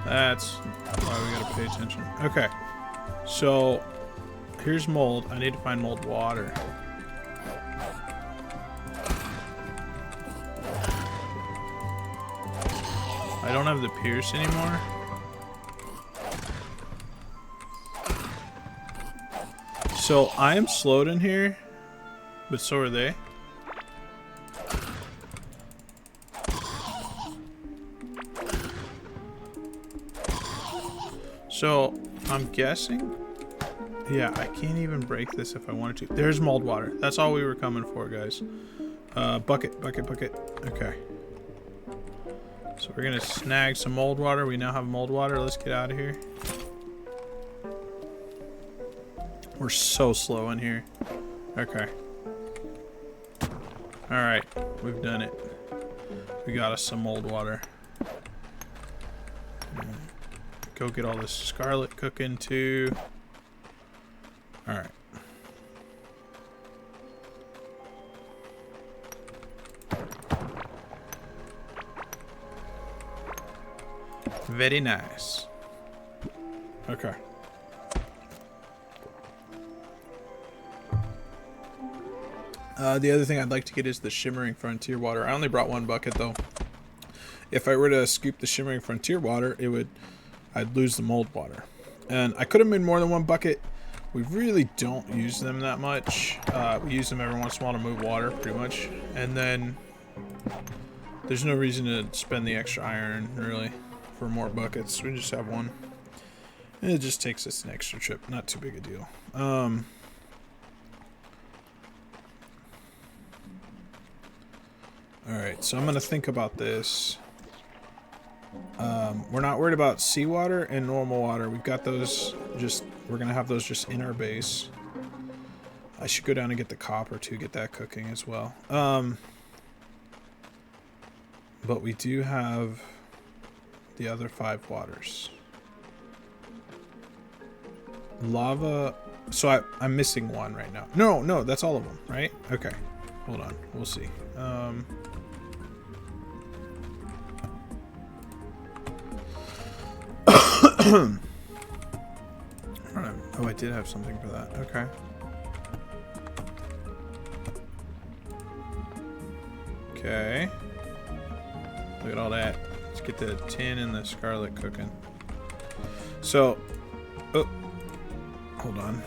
That's why we gotta pay attention. Okay. So, here's mold. I need to find mold water. I don't have the pierce anymore. So, I am slowed in here, but so are they. So, I'm guessing... Yeah, I can't even break this if I wanted to. There's mold water. That's all we were coming for, guys. Bucket, bucket, bucket. Okay. So we're gonna snag some mold water. We now have mold water. Let's get out of here. We're so slow in here. Okay. Alright, we've done it. We got us some mold water. Go get all this scarlet cooking too. Alright. Very nice. Okay. The other thing I'd like to get is the Shimmering Frontier water. I only brought 1 bucket though. If I were to scoop the Shimmering Frontier water, I'd lose the mold water. And I could have made more than 1 bucket. We really don't use them that much. We use them every once in a while to move water, pretty much. And then there's no reason to spend the extra iron, really, for more buckets. We just have 1. And it just takes us an extra trip. Not too big a deal. Alright, so I'm going to think about this. We're not worried about seawater and normal water. We've got those we're going to have those just in our base. I should go down and get the copper to get that cooking as well. But we do have the other 5 waters. Lava. So I'm missing 1 right now. No, that's all of them, right? Okay. Hold on. We'll see. Oh, I did have something for that. Okay. Okay. Look at all that. Let's get the tin and the scarlet cooking. So, oh, hold on.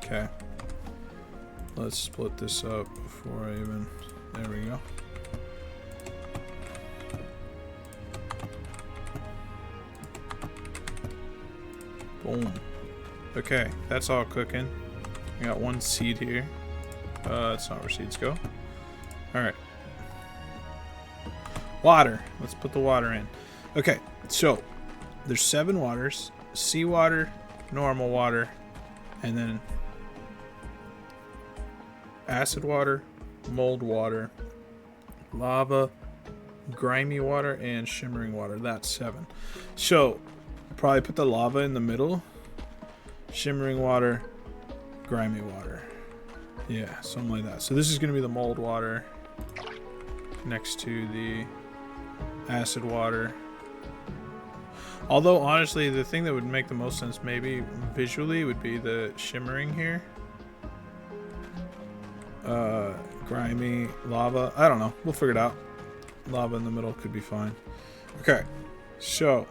Okay. Let's split this up before I even... There we go. Boom. Okay, that's all cooking. I got one seed here. That's not where seeds go. Alright. Water. Let's put the water in. Okay, so there's 7 waters. Seawater, normal water, and then acid water, mold water, lava, grimy water, and shimmering water. That's 7. So probably put the lava in the middle. Shimmering water, grimy water. Yeah, something like that. So this is going to be the mold water next to the acid water. Although, honestly, the thing that would make the most sense maybe visually would be the shimmering here. Grimy, lava. I don't know. We'll figure it out. Lava in the middle could be fine. Okay. So,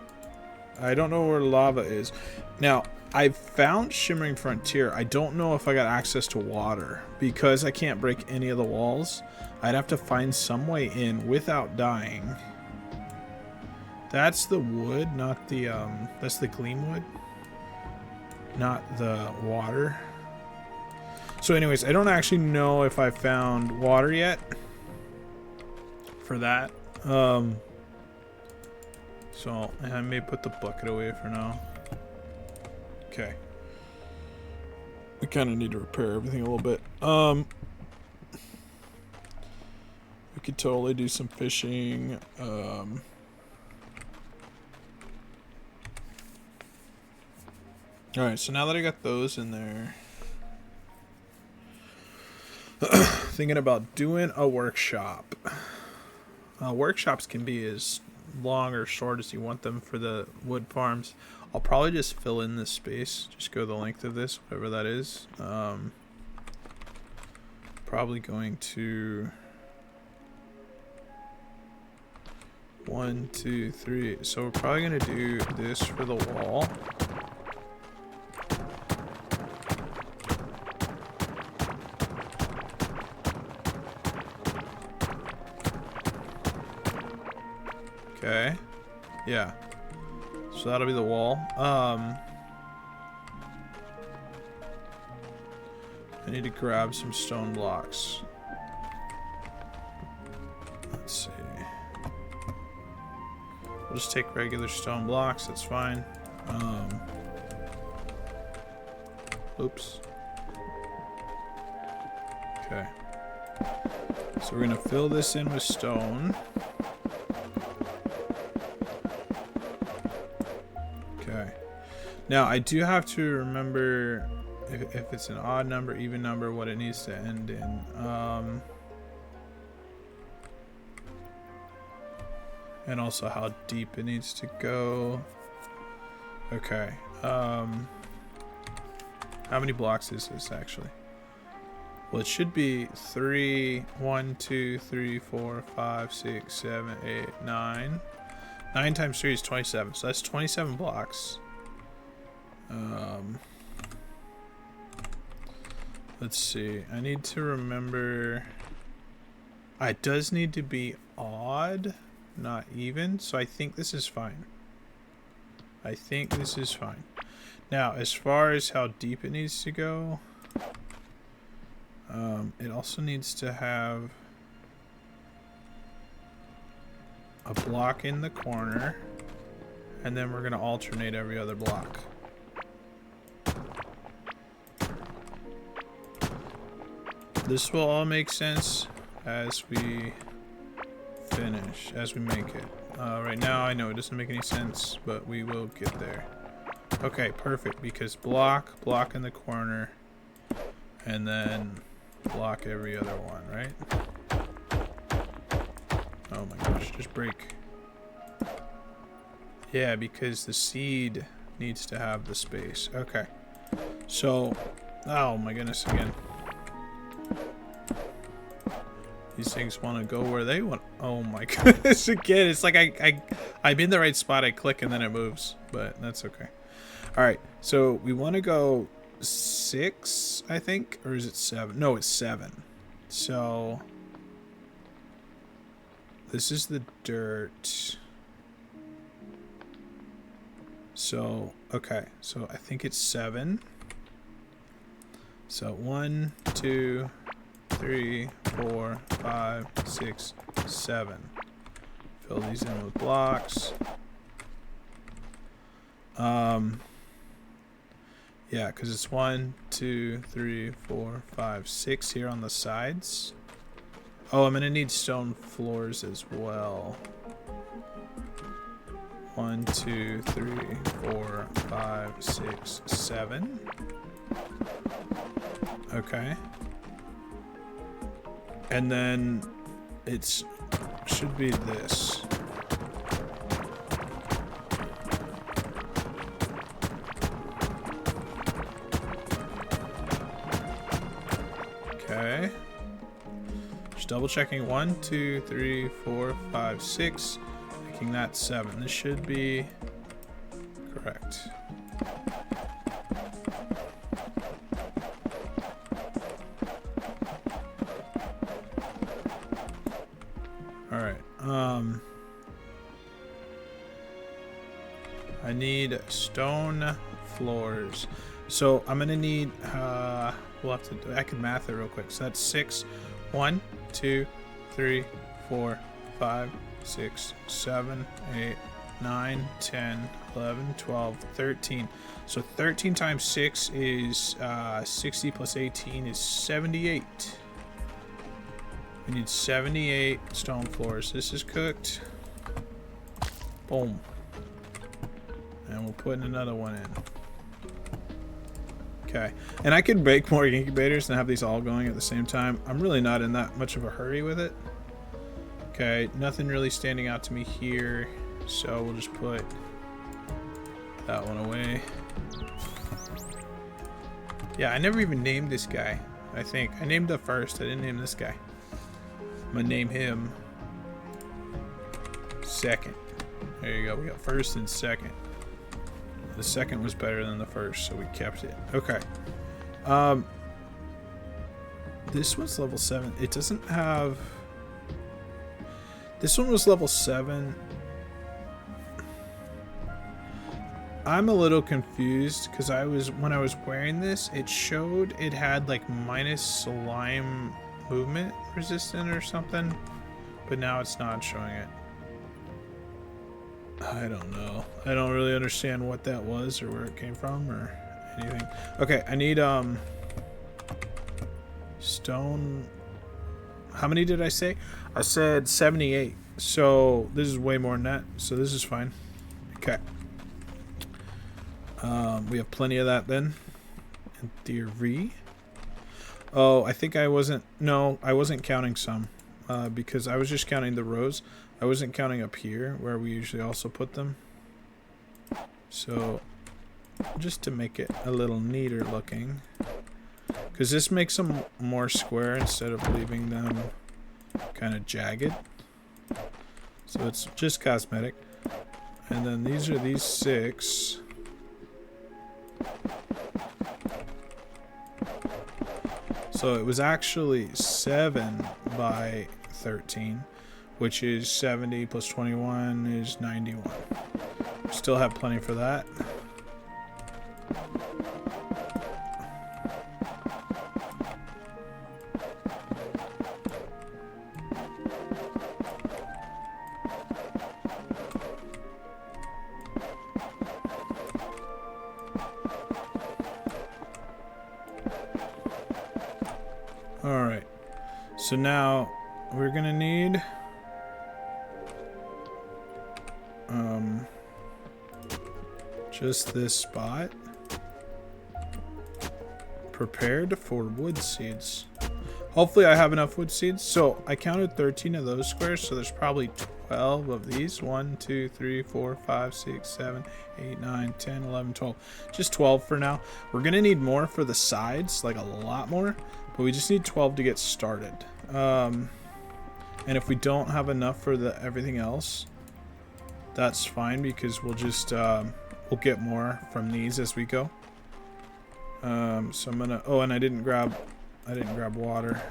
I don't know where lava is. Now, I found Shimmering Frontier. I don't know if I got access to water. Because I can't break any of the walls, I'd have to find some way in without dying. That's the wood, not the, that's the gleam wood. Not the water. So anyways, I don't actually know if I found water yet. For that. So I may put the bucket away for now. Okay. We kind of need to repair everything a little bit. We could totally do some fishing. Alright, so now that I got those in there, thinking about doing a workshop. Workshops can be as long or short as you want them for the wood farms. I'll probably just fill in this space, just go the length of this, whatever that is. Probably going to 1, 2, 3. So we're probably going to do this for the wall. Okay. Yeah. So that'll be the wall. I need to grab some stone blocks. Let's see. We'll just take regular stone blocks, that's fine. Oops. Okay. So we're gonna fill this in with stone. Okay. Now I do have to remember if it's an odd number, even number, what it needs to end in. And also how deep it needs to go. Okay. How many blocks is this actually? Well, it should be 3, 1, 2, 3, 4, 5, 6, 7, 8, 9. 9 times 3 is 27, so that's 27 blocks. Let's see. I need to remember. It does need to be odd, not even. So I think this is fine. I think this is fine. Now, as far as how deep it needs to go, it also needs to have a block in the corner, and then we're going to alternate every other block. This will all make sense as we finish, as we make it. Right now I know it doesn't make any sense, but we will get there. Okay, perfect, because block in the corner, and then block every other one, right? Oh my gosh, just break. Yeah, because the seed needs to have the space. Okay. So, oh my goodness, again. These things want to go where they want. Oh my goodness, again. It's like I'm in the right spot, I click and then it moves, but that's okay. All right, so we want to go 6, I think, or is it 7? No, it's 7. So this is the dirt. So, okay, so I think it's 7. So 1, 2, 3, 4, 5, 6, 7. Fill these in with blocks. Yeah, because it's 1, 2, 3, 4, 5, 6 here on the sides. Oh, I'm gonna need stone floors as well. 1, 2, 3, 4, 5, 6, 7. Okay. And then it's should be this. Okay. Just double checking. 1, 2, 3, 4, 5, 6. Making that 7. This should be correct. Alright. I need stone floors. So I'm gonna need we'll have to I can math it real quick. So that's 6. 1, 2, 3, 4, 5, 6, 7, 8, 9, 10, 11, 12, 13. So 13 times 6 is 60 plus 18 is 78. We need 78 stone floors. This is cooked. Boom. And we'll put another one in. Okay. And I could make more incubators and have these all going at the same time. I'm really not in that much of a hurry with it. Okay, nothing really standing out to me here. So we'll just put that one away. Yeah, I never even named this guy, I think. I named the first, I didn't name this guy. I'm gonna name him second. There you go, we got first and second. The second was better than the first, so we kept it. Okay. This one's level 7. It doesn't have... This one was level 7. I'm a little confused because when I was wearing this, it showed it had like minus slime movement resistant or something, but now it's not showing it. I don't know. I don't really understand what that was or where it came from or anything. Okay, I need stone. How many did I say? I said 78. So this is way more than that. So this is fine. Okay. We have plenty of that then. In theory. Oh, I think I wasn't. No, I wasn't counting some. Because I was just counting the rows. I wasn't counting up here where we usually also put them. So just to make it a little neater looking. Because this makes them more square instead of leaving them kind of jagged. So it's just cosmetic. And then these are these 6. So it was actually 7 by 13, which is 70 plus 21 is 91. Still have plenty for that. Alright, so now we're gonna need just this spot prepared for wood seeds. Hopefully I have enough wood seeds. So I counted 13 of those squares, so there's probably 12 of these. 1, 2, 3, 4, 5, 6, 7, 8, 9, 10, 11, 12. Just 12 for now. We're gonna need more for the sides, like a lot more, but we just need 12 to get started. And if we don't have enough for everything else, that's fine, because we'll just we'll get more from these as we go. So I'm gonna, oh, and I didn't grab water.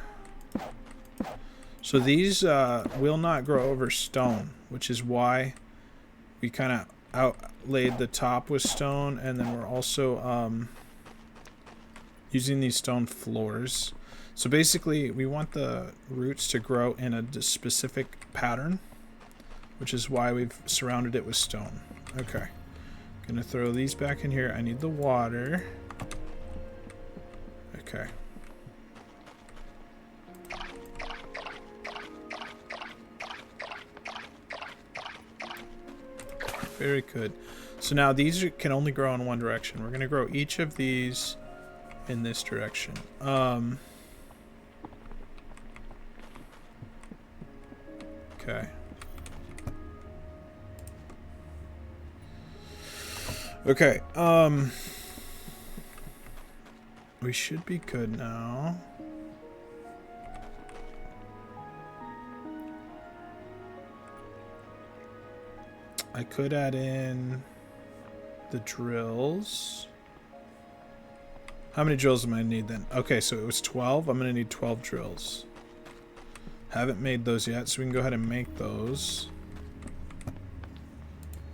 So these will not grow over stone, which is why we kind of outlaid the top with stone, and then we're also using these stone floors. So basically we want the roots to grow in a specific pattern, which is why we've surrounded it with stone. Okay, gonna throw these back in here. I need the water. Okay. Very good. So now these can only grow in one direction. We're gonna grow each of these in this direction. Okay. Okay. We should be good now. I could add in the drills. How many drills am I gonna need then? Okay, so it was 12. I'm gonna need 12 drills. Haven't made those yet, so we can go ahead and make those.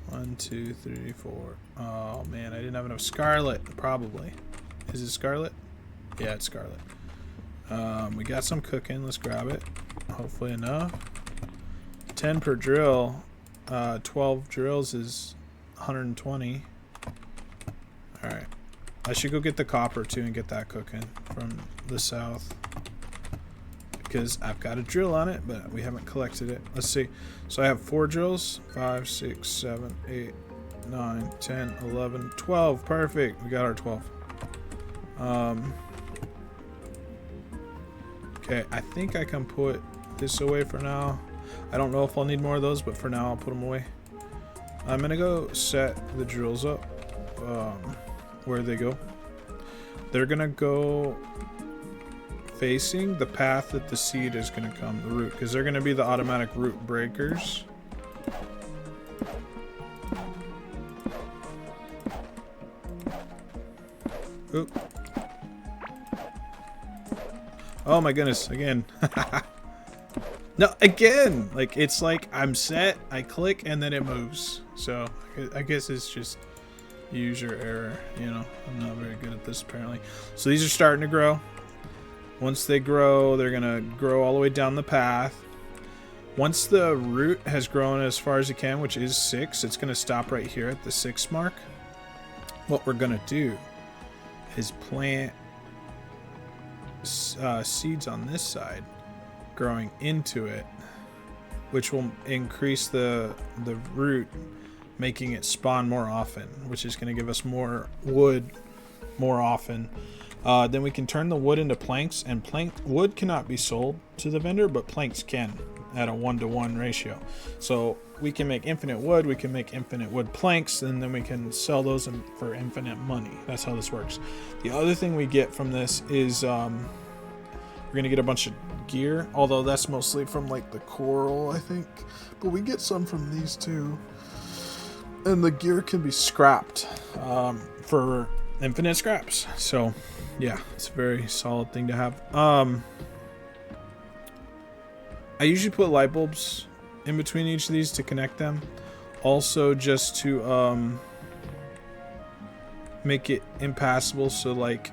1, 2, 3, 4. Oh man, I didn't have enough scarlet. Probably. Is it scarlet? Yeah, it's scarlet. We got some cooking. Let's grab it. Hopefully enough. 10 per drill. 12 drills is 120. Alright. I should go get the copper too and get that cooking from the south. Because I've got a drill on it, but we haven't collected it. Let's see. So I have 4 drills. 5, 6, 7, 8, 9, 10, 11, 12. Perfect. We got our 12. Okay, I think I can put this away for now. I don't know if I'll need more of those, but for now I'll put them away. I'm gonna go set the drills up. Where they go. They're gonna go facing the path that the seed is gonna come, the root, because they're gonna be the automatic root breakers. Oop. Oh my goodness, again. No, again! Like, it's like I'm set, I click, and then it moves. So, I guess it's just user error, you know. I'm not very good at this, apparently. So these are starting to grow. Once they grow, they're gonna grow all the way down the path. Once the root has grown as far as it can, which is 6, it's gonna stop right here at the 6 mark. What we're gonna do is plant seeds on this side, growing into it, which will increase the root, making it spawn more often, which is going to give us more wood more often. Then we can turn the wood into planks, and wood cannot be sold to the vendor, but planks can at a 1-to-1 ratio. So we can make infinite wood, we can make infinite wood planks, and then we can sell those for infinite money. That's how this works. The other thing we get from this is we're gonna get a bunch of gear, although that's mostly from like the coral, I think, but we get some from these too. And the gear can be scrapped for infinite scraps. So yeah, it's a very solid thing to have. I usually put light bulbs in between each of these to connect them, also just to make it impassable. So like,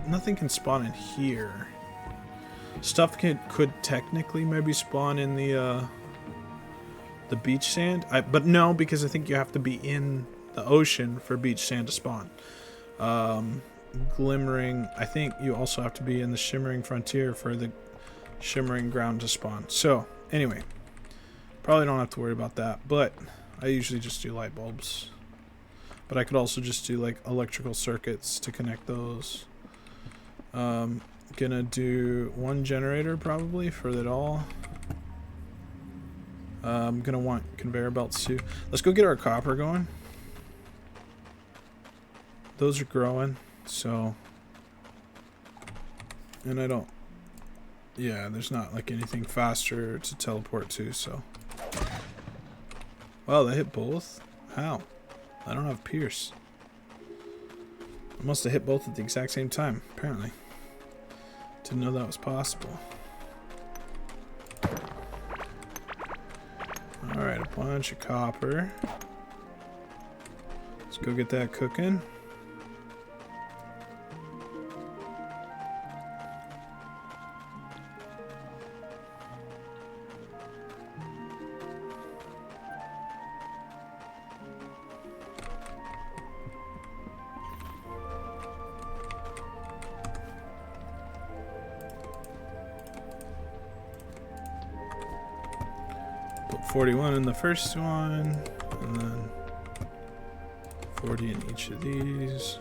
nothing can spawn in here. Stuff could technically maybe spawn in the beach sand, but no, because I think you have to be in the ocean for beach sand to spawn. Glimmering, I think you also have to be in the shimmering frontier for the shimmering ground to spawn. So anyway, probably don't have to worry about that, but I usually just do light bulbs. But I could also just do like electrical circuits to connect those. Gonna do 1 generator probably for it all. I'm gonna want conveyor belts too. Let's go get our copper going. Those are growing, so. And I don't. Yeah, there's not like anything faster to teleport to, so. Wow, they hit both? How? I don't have Pierce. I must have hit both at the exact same time, apparently. Didn't know that was possible. Alright, a bunch of copper. Let's go get that cooking. Put 41 in the first one, and then 40 in each of these.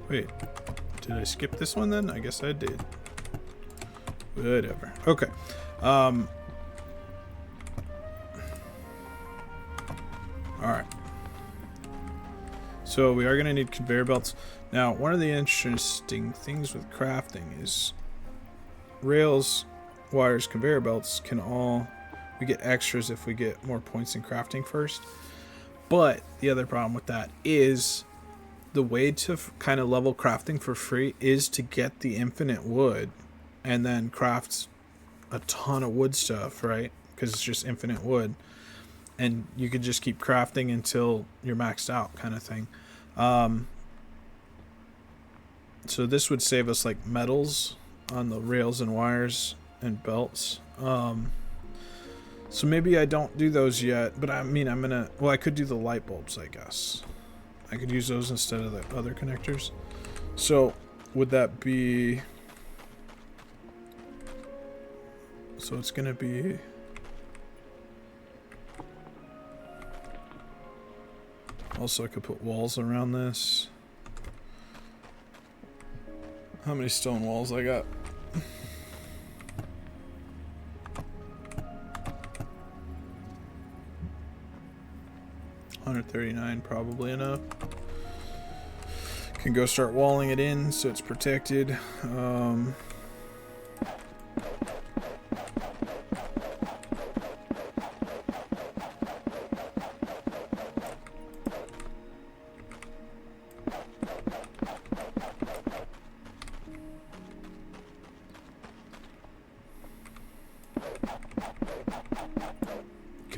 Wait, did I skip this one then? I guess I did. Whatever. Okay. Alright. So we are going to need conveyor belts. Now, one of the interesting things with crafting is rails, wires, conveyor belts can all... We get extras if we get more points in crafting first. But the other problem with that is the way to kind of level crafting for free is to get the infinite wood and then craft a ton of wood stuff, right? Because it's just infinite wood. And you could just keep crafting until you're maxed out kind of thing. So this would save us like metals on the rails and wires and belts. So maybe I don't do those yet, but I mean, I'm gonna, well, I could do the light bulbs, I guess. I could use those instead of the other connectors. So would that be, so it's gonna be, also I could put walls around this. How many stone walls I got? 139, probably enough. Can go start walling it in so it's protected.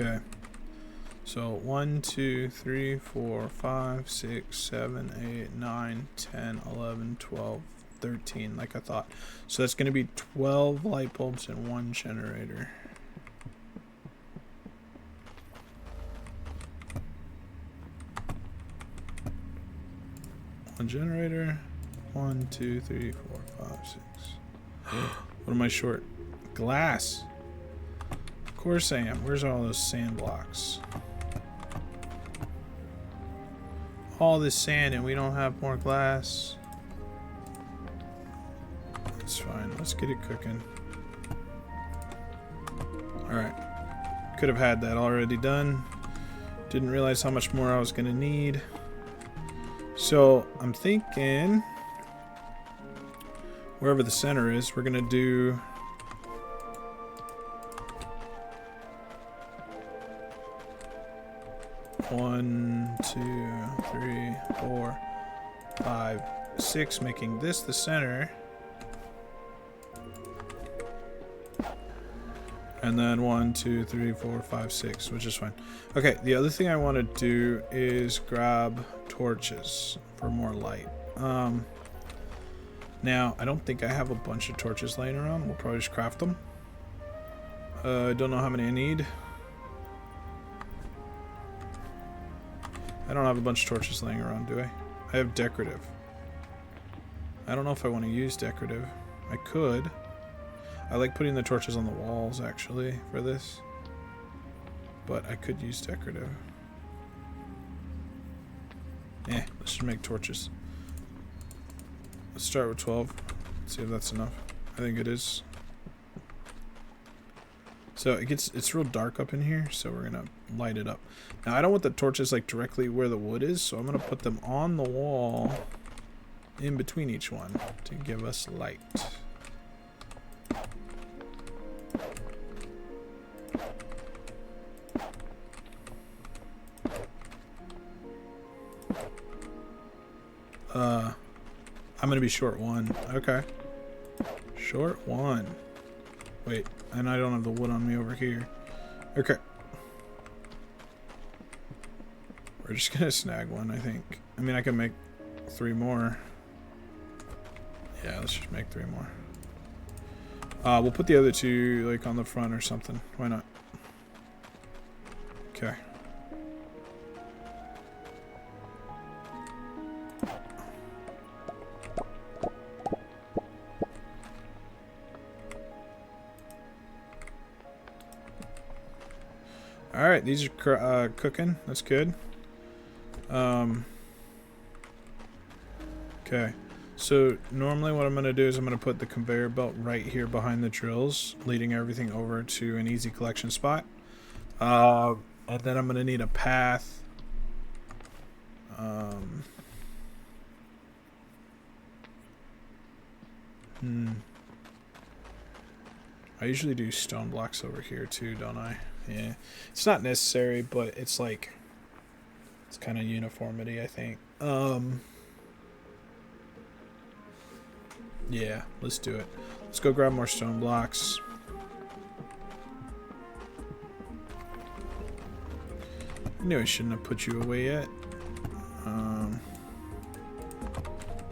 Okay. So 1, 2, 3, 4, 5, 6, 7, 8, 9, 10, 11, 12, 13, like I thought. So that's going to be 12 light bulbs and 1 generator. One generator. 1, 2, 3, 4, 5, 6. What am I short? Glass. Of course I am. Where's all those sand blocks? All this sand and we don't have more glass. That's fine. Let's get it cooking. Alright. Could have had that already done. Didn't realize how much more I was going to need. So I'm thinking wherever the center is, we're going to do one, 2, 3, 4, 5, 6, making this the center. And then 1, 2, 3, 4, 5, 6, which is fine. Okay, the other thing I want to do is grab torches for more light. Now, I don't think I have a bunch of torches laying around. We'll probably just craft them. I don't know how many I need. I don't have a bunch of torches laying around, do I? I have decorative. I don't know if I want to use decorative. I could. I like putting the torches on the walls, actually, for this. But I could use decorative. Let's just make torches. Let's start with 12. See if that's enough. I think it is. So it's real dark up in here, so we're gonna light it up. Now I don't want the torches like directly where the wood is, so I'm gonna put them on the wall in between each one to give us light. gonna be short one. Okay. Short one. Wait, and I don't have the wood on me over here. Okay. We're just gonna snag one, I think. I mean, I can make 3 more. Yeah, let's just make 3 more. We'll put the other 2 like on the front or something. Why not? Okay. All right, these are cooking. That's good. Okay. So normally what I'm going to do is I'm going to put the conveyor belt right here behind the drills, leading everything over to an easy collection spot. And then I'm going to need a path. I usually do stone blocks over here too, don't I? Yeah. It's not necessary, but it's like, it's kind of uniformity, I think. Yeah, let's do it. Let's go grab more stone blocks. I knew I shouldn't have put you away yet.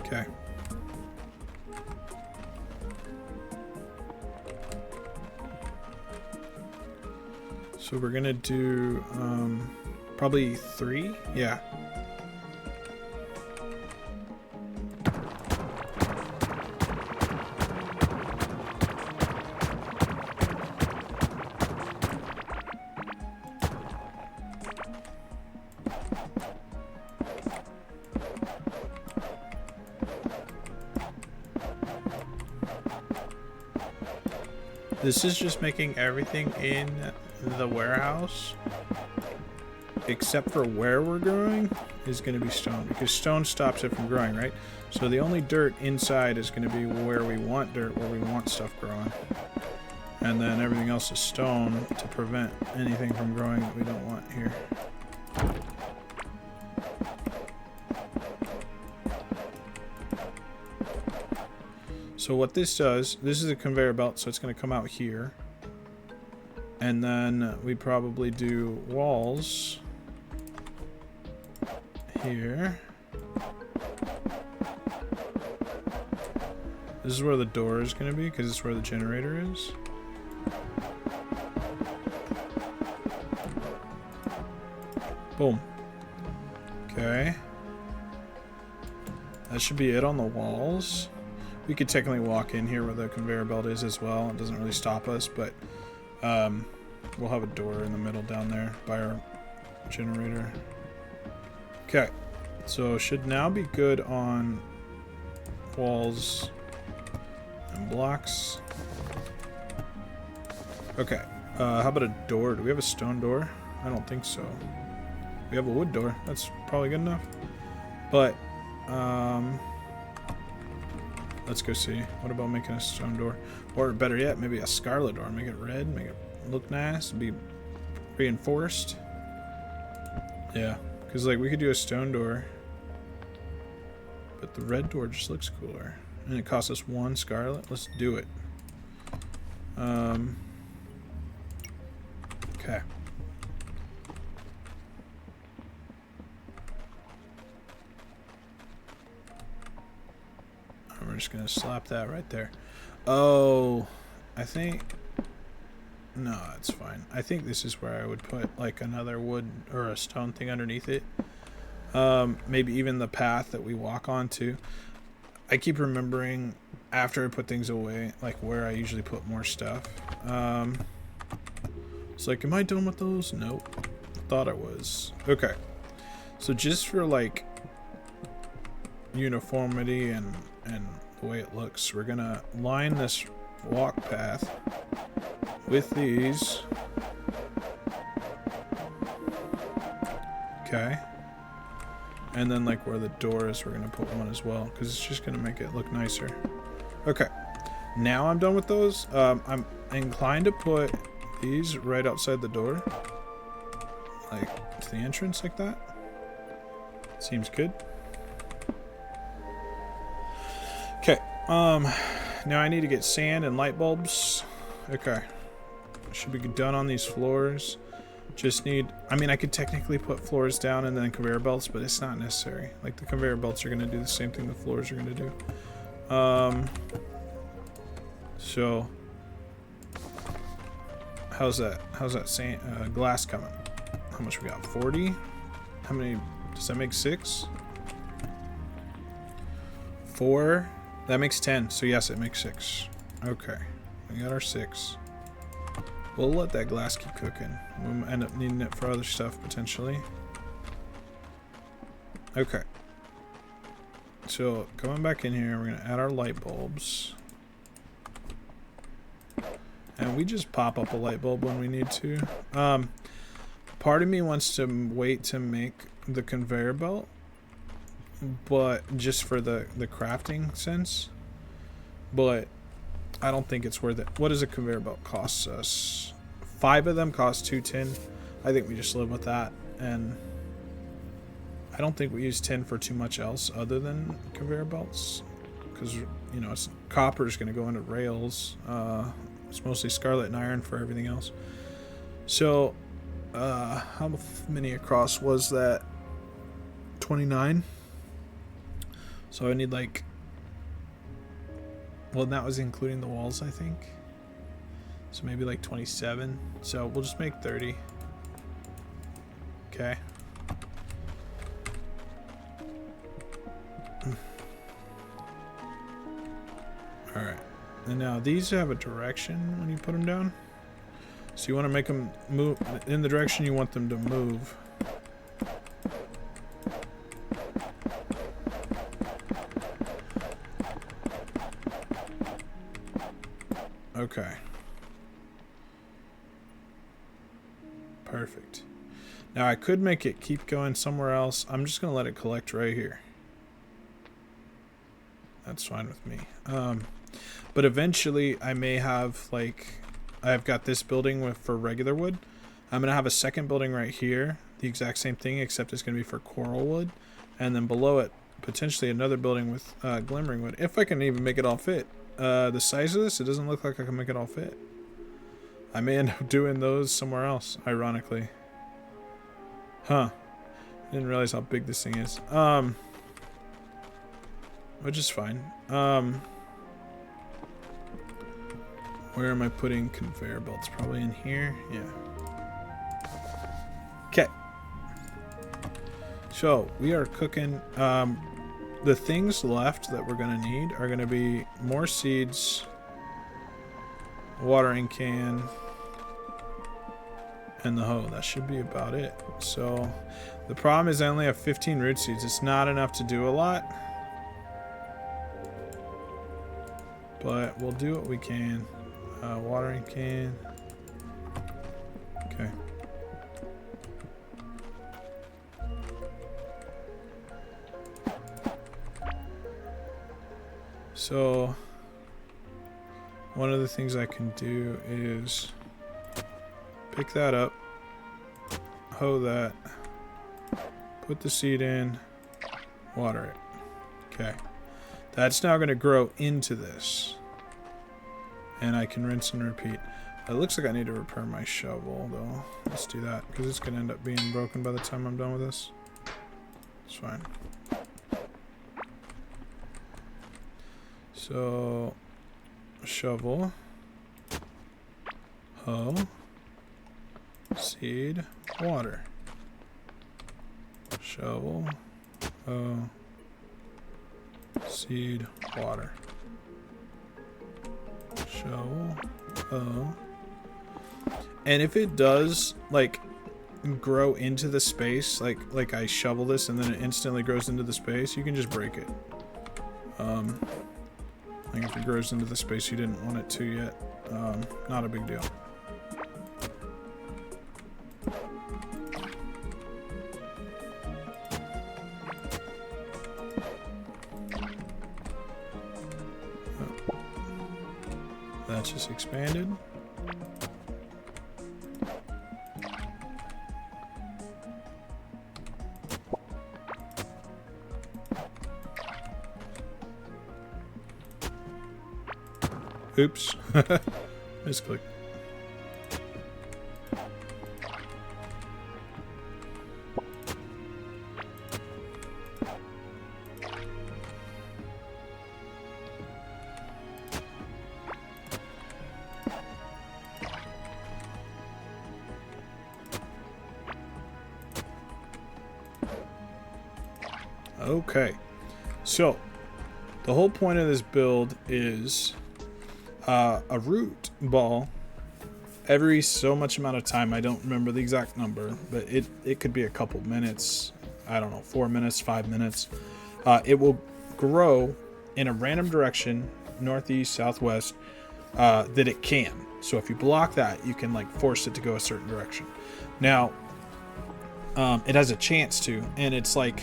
Okay. So we're gonna do probably 3. Yeah. This is just making everything in the warehouse, except for where we're growing, is going to be stone, because stone stops it from growing, right? So the only dirt inside is going to be where we want dirt, where we want stuff growing. And then everything else is stone to prevent anything from growing that we don't want here. So what this does, this is a conveyor belt, so it's going to come out here. And then we probably do walls here. This is where the door is going to be, because it's where the generator is. Boom. Okay. That should be it on the walls. We could technically walk in here where the conveyor belt is as well. It doesn't really stop us, but we'll have a door in the middle down there by our generator. Okay, so should now be good on walls and blocks. Okay, how about a door? Do we have a stone door? I don't think so. We have a wood door. That's probably good enough. But let's go see. What about making a stone door? Or better yet, maybe a scarlet door. Make it red, make it look nice, be reinforced. Yeah, because like we could do a stone door, but the red door just looks cooler. And it costs us 1 scarlet. Let's do it. Okay. We're just gonna slap that right there. Oh, I think, no, it's fine. I think this is where I would put like another wood or a stone thing underneath it. Maybe even the path that we walk on to. I keep remembering after I put things away, like where I usually put more stuff. It's like, am I done with those? Nope. Thought I was. Okay. So just for like uniformity and the way it looks, we're gonna line this walk path with these. Okay. And then like where the door is, we're gonna put one as well, because it's just gonna make it look nicer. Okay. Now I'm done with those. I'm inclined to put these right outside the door, like to the entrance, like that. Seems good. Now I need to get sand and light bulbs. Okay. Should be done on these floors. Just need, I mean, I could technically put floors down and then conveyor belts, but it's not necessary. Like, the conveyor belts are going to do the same thing the floors are going to do. So how's that sand, glass coming? How much we got? 40? How many, does that make 6? 4? That makes 10. So yes, it makes 6. Okay. We got our 6. We'll let that glass keep cooking. We'll end up needing it for other stuff, potentially. Okay. So, going back in here, we're going to add our light bulbs. And we just pop up a light bulb when we need to. Part of me wants to wait to make the conveyor belt. But, just for the crafting sense. But I don't think it's worth it. What does a conveyor belt cost us? 5 of them cost 2 tin. I think we just live with that. And I don't think we use tin for too much else other than conveyor belts. Because, you know, copper is going to go into rails. It's mostly scarlet and iron for everything else. So, how many across was that? 29? So I need like... Well, that was including the walls, I think. So maybe like 27. So we'll just make 30. Okay. Alright. And now these have a direction when you put them down. So you want to make them move in the direction you want them to move. Okay. Perfect. Now I could make it keep going somewhere else. I'm just going to let it collect right here. That's fine with me. But eventually I may have, like, I've got this building for regular wood. I'm going to have a second building right here. The exact same thing, except it's going to be for coral wood. And then below it, potentially another building with glimmering wood. If I can even make it all fit. The size of this, it doesn't look like I can make it all fit. I may end up doing those somewhere else, ironically. Huh. Didn't realize how big this thing is. Which is fine. Where am I putting conveyor belts? Probably in here? Yeah. Okay. So, we are cooking... the things left that we're going to need are going to be more seeds, watering can, and the hoe. That should be about it. So the problem is I only have 15 root seeds. It's not enough to do a lot, but we'll do what we can. Watering can. Okay. So, one of the things I can do is pick that up, hoe that, put the seed in, water it. Okay. That's now going to grow into this. And I can rinse and repeat. It looks like I need to repair my shovel, though. Let's do that, because it's going to end up being broken by the time I'm done with this. It's fine. So, shovel, hoe, seed, water. Shovel, hoe, seed, water. Shovel, hoe. And if it does, like, grow into the space, like I shovel this and then it instantly grows into the space, you can just break it. Like if it grows into the space you didn't want it to yet, not a big deal. That just expanded. Oops. Misclick. Okay, so the whole point of this build is a root ball every so much amount of time. I don't remember the exact number, but it could be a couple minutes. I don't know, 4 minutes, 5 minutes. It will grow in a random direction, northeast, southwest, that it can. So if you block that, you can like force it to go a certain direction. Now, it has a chance to, and it's like,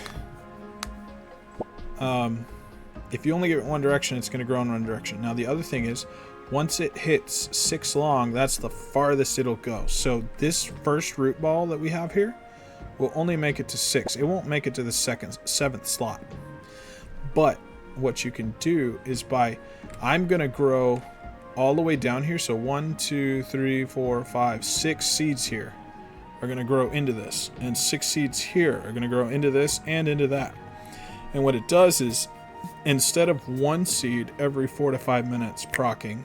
if you only give it one direction, it's going to grow in one direction. Now, the other thing is, once it hits 6 long, that's the farthest it'll go. So this first root ball that we have here will only make it to 6. It won't make it to the 7th slot. But what you can do is I'm going to grow all the way down here. So 1, 2, 3, 4, 5, 6 seeds here are going to grow into this. And 6 seeds here are going to grow into this and into that. And what it does is, instead of 1 seed every 4 to 5 minutes procking,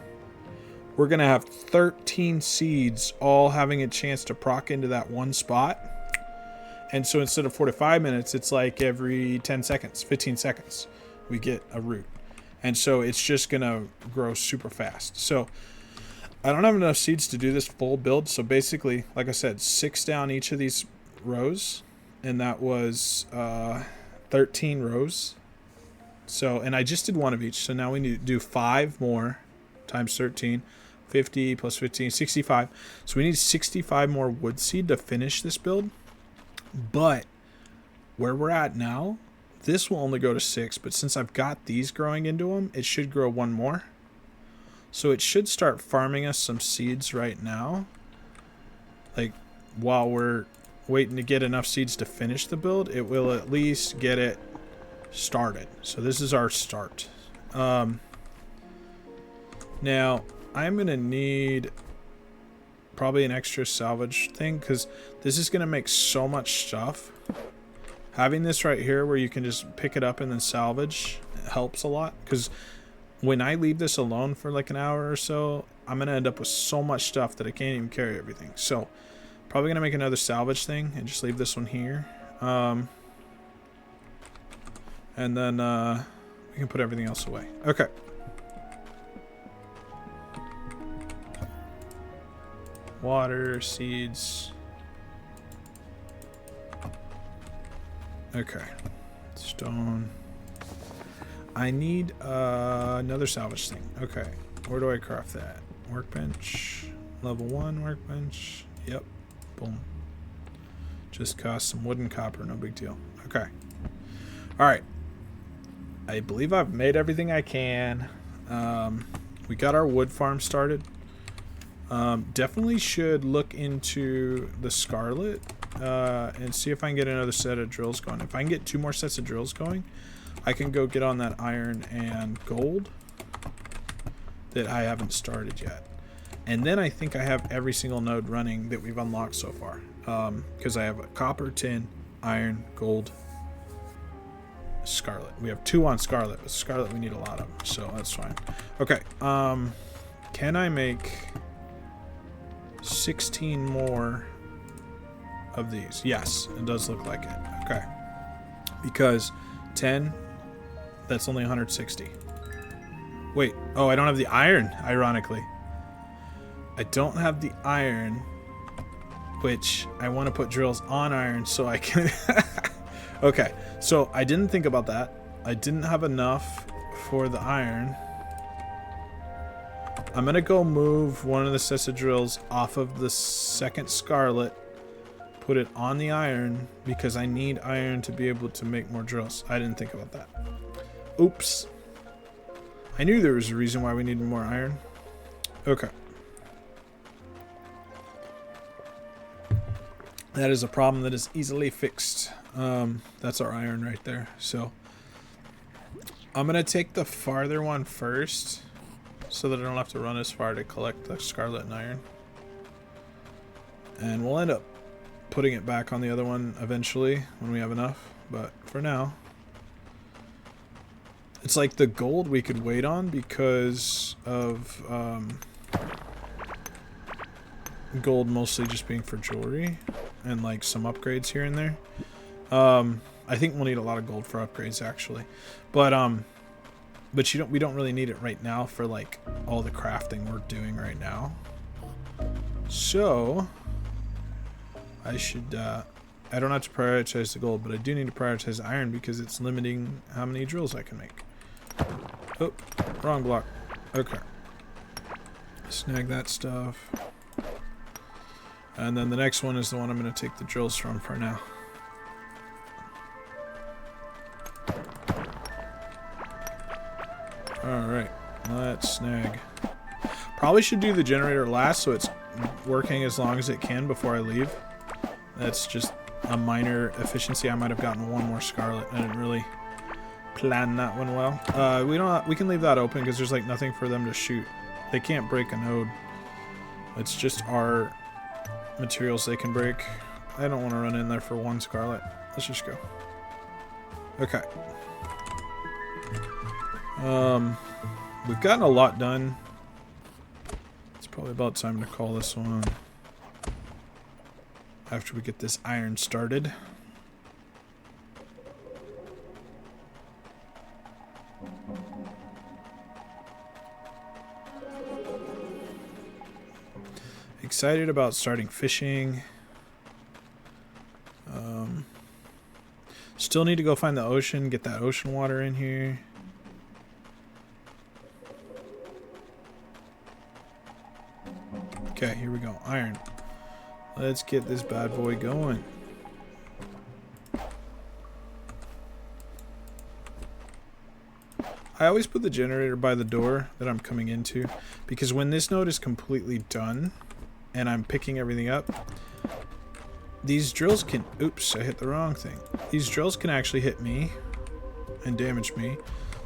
we're going to have 13 seeds all having a chance to proc into that one spot. And so instead of 4 to 5 minutes, it's like every 10 seconds, 15 seconds, we get a root. And so it's just going to grow super fast. So I don't have enough seeds to do this full build. So basically, like I said, 6 down each of these rows. And that was 13 rows. So, and I just did 1 of each. So now we need to do 5 more times 13. 50 plus 15, 65. So we need 65 more wood seed to finish this build. But where we're at now, this will only go to 6. But since I've got these growing into them, it should grow 1 more. So it should start farming us some seeds right now. Like, while we're waiting to get enough seeds to finish the build, it will at least get it started. So this is our start. Now, I'm going to need probably an extra salvage thing, because this is going to make so much stuff. Having this right here where you can just pick it up and then salvage helps a lot, because when I leave this alone for like an hour or so, I'm going to end up with so much stuff that I can't even carry everything. So probably going to make another salvage thing and just leave this one here. And then we can put everything else away. Okay. Water, seeds. Okay. Stone. I need another salvage thing. Okay. Where do I craft that? Workbench. Level 1 workbench. Yep. Boom. Just cost some wood and copper. No big deal. Okay. Alright. I believe I've made everything I can. We got our wood farm started. Definitely should look into the Scarlet and see if I can get another set of drills going. If I can get 2 more sets of drills going, I can go get on that iron and gold that I haven't started yet. And then I think I have every single node running that we've unlocked so far. Because I have a copper, tin, iron, gold, Scarlet. We have 2 on Scarlet. With Scarlet we need a lot of, so that's fine. Okay, can I make 16 more of these? Yes, it does look like it. Okay. Because 10, that's only 160. Wait, oh, I don't have the iron, ironically. I don't have the iron, which I want to put drills on iron so I can... Okay, so I didn't think about that. I didn't have enough for the iron. I'm going to go move one of the sets of drills off of the second Scarlet, put it on the iron, because I need iron to be able to make more drills. I didn't think about that. Oops. I knew there was a reason why we needed more iron. Okay. That is a problem that is easily fixed. That's our iron right there. So I'm going to take the farther one first. so that I don't have to run as far to collect the scarlet and iron. And we'll end up putting it back on the other one eventually when we have enough, but for now it's like the gold we could wait on because of gold mostly just being for jewelry and like some upgrades here and there. I think we'll need a lot of gold for upgrades actually, but we don't really need it right now for like all the crafting we're doing right now. So I should I don't have to prioritize the gold, but I do need to prioritize iron because it's limiting how many drills I can make. Oh, wrong block. Okay. Snag that stuff. And then the next one is the one I'm going to take the drills from for now. Alright, let's snag. Probably should do the generator last so it's working as long as it can before I leave. That's just a minor efficiency. I might have gotten one more scarlet. I didn't really plan that one well. We can leave that open because there's like nothing for them to shoot. They can't break a node. It's just our materials they can break. I don't want to run in there for one scarlet. Let's just go. Okay. We've gotten a lot done. It's probably about time to call this one after we get this iron started. Excited about starting fishing. Still need to go find the ocean, get that ocean water in here. Okay, here we go. Iron. Let's get this bad boy going. I always put the generator by the door that I'm coming into because when this node is completely done and I'm picking everything up, these drills can... Oops, I hit the wrong thing. These drills can actually hit me and damage me.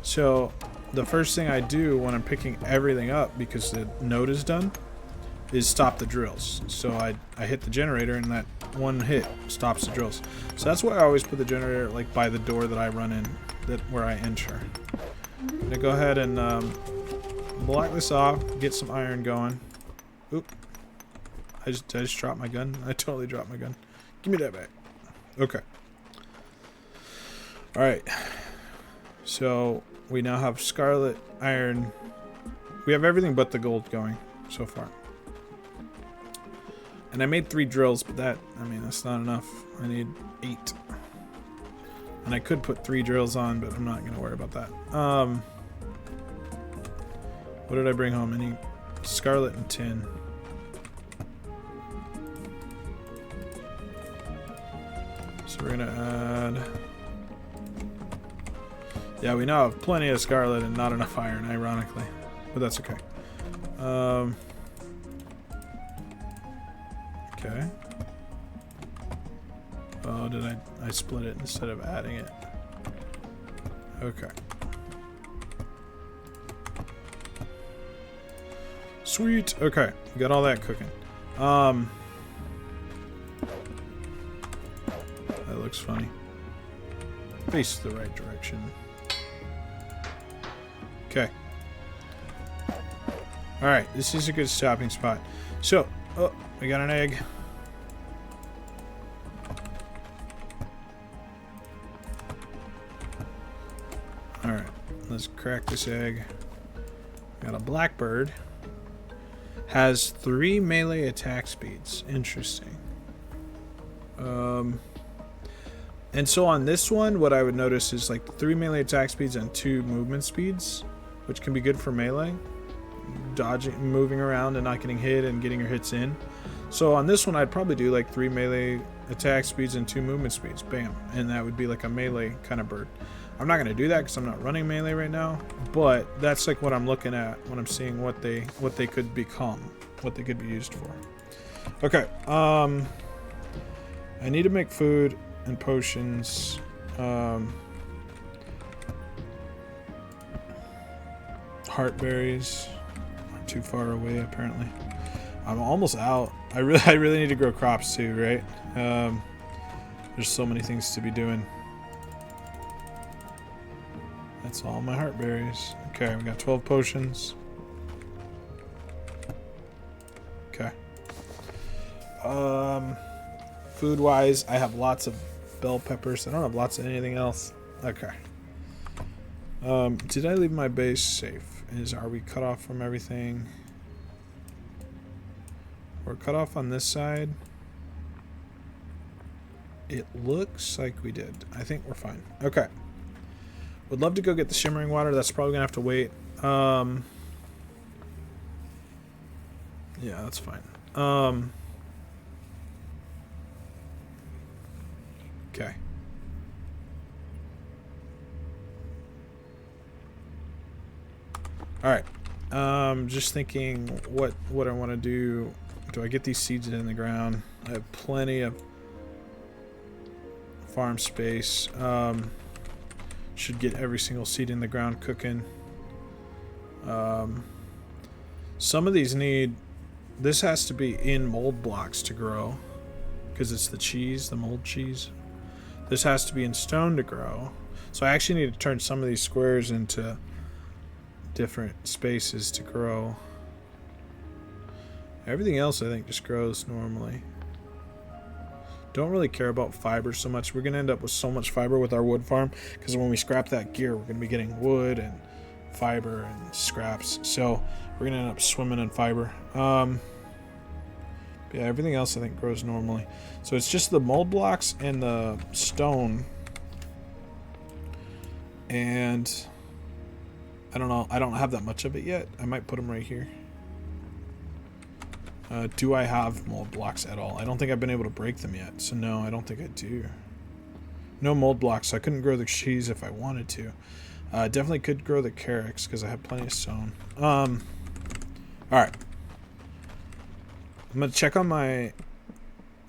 So the first thing I do when I'm picking everything up because the node is done is stop the drills. So I hit the generator and that one hit stops the drills. So that's why I always put the generator like by the door that I run in, where I enter. I'm gonna go ahead and block this off, get some iron going. Oop. Did I just drop my gun? I totally dropped my gun. Give me that back. Okay. Alright. So we now have scarlet, iron. We have everything but the gold going so far. And I made 3 drills, but that's not enough. I need 8. And I could put 3 drills on, but I'm not going to worry about that. What did I bring home? Any scarlet and tin. So we're going to add... Yeah, we now have plenty of scarlet and not enough iron, ironically. But that's okay. Okay. Oh, did I split it instead of adding it? Okay. Sweet. Okay, we got all that cooking. That looks funny. Face the right direction. Okay. Alright, this is a good stopping spot. So, oh, we got an egg. Alright, let's crack this egg. Got a blackbird. Has 3 melee attack speeds. Interesting. And so on this one, what I would notice is like 3 melee attack speeds and 2 movement speeds, which can be good for melee. Dodging, moving around and not getting hit and getting your hits in. So on this one, I'd probably do like 3 melee attack speeds and 2 movement speeds. Bam. And that would be like a melee kind of bird. I'm not going to do that because I'm not running melee right now, but that's like what I'm looking at when I'm seeing what they could become, what they could be used for. Okay. I need to make food and potions. Heart berries. too far away apparently. I'm almost out. I really need to grow crops too, right? There's so many things to be doing. That's all my heart berries. Okay, we got 12 potions. Okay. Food wise, I have lots of bell peppers. I don't have lots of anything else. Okay. Did I leave my base safe? Are we cut off from everything? We're cut off on this side. It looks like we did. I think we're fine. Okay. Would love to go get the shimmering water. That's probably gonna have to wait. Yeah, that's fine. Okay. All right. Just thinking what I want to do. Do I get these seeds in the ground? I have plenty of farm space. Should get every single seed in the ground cooking. Some of these need... This has to be in mold blocks to grow. Because it's the cheese, the mold cheese. This has to be in stone to grow. So I actually need to turn some of these squares into different spaces to grow. Everything else I think just grows normally. Don't really care about fiber so much. We're going to end up with so much fiber with our wood farm because when we scrap that gear, we're going to be getting wood and fiber and scraps. So we're going to end up swimming in fiber. Yeah, everything else I think grows normally. So it's just the mold blocks and the stone. And I don't know. I don't have that much of it yet. I might put them right here. Do I have mold blocks at all? I don't think I've been able to break them yet. So no, I don't think I do. No mold blocks. So I couldn't grow the cheese if I wanted to. Definitely could grow the carrots because I have plenty of stone. Alright. I'm going to check on my...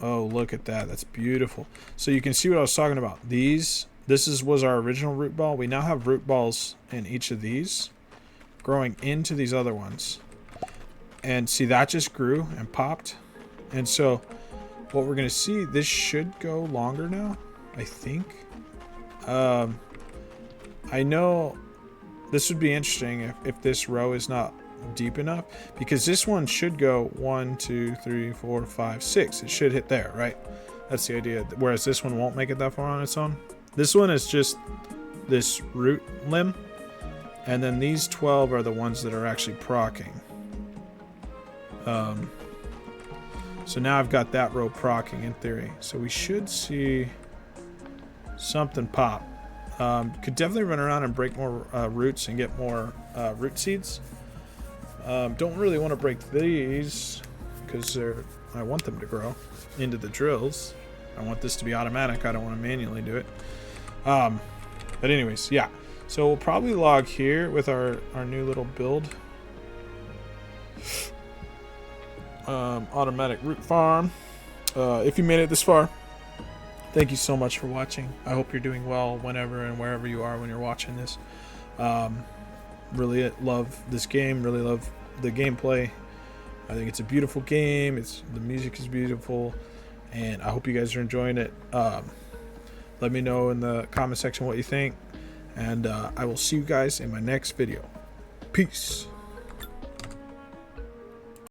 Oh, look at that. That's beautiful. So you can see what I was talking about. This was our original root ball. We now have root balls in each of these growing into these other ones. And see, that just grew and popped. And so what we're going to see, this should go longer now, I think. I know this would be interesting if this row is not deep enough, because this one should go 1, 2, 3, 4, 5, 6. It should hit there, right? That's the idea. Whereas this one won't make it that far on its own. This one is just this root limb. And then these 12 are the ones that are actually procking. So now I've got that row procking in theory. So we should see something pop. Could definitely run around and break more roots and get more root seeds. Don't really want to break these because I want them to grow into the drills. I want this to be automatic. I don't want to manually do it. But anyways, yeah. So we'll probably log here with our new little build. Automatic root farm. If you made it this far, thank you so much for watching. I hope you're doing well whenever and wherever you are when you're watching this. Really love this game. Really love the gameplay. I think it's a beautiful game. The music is beautiful, and I hope you guys are enjoying it. Let me know in the comment section what you think, and I will see you guys in my next video. Peace.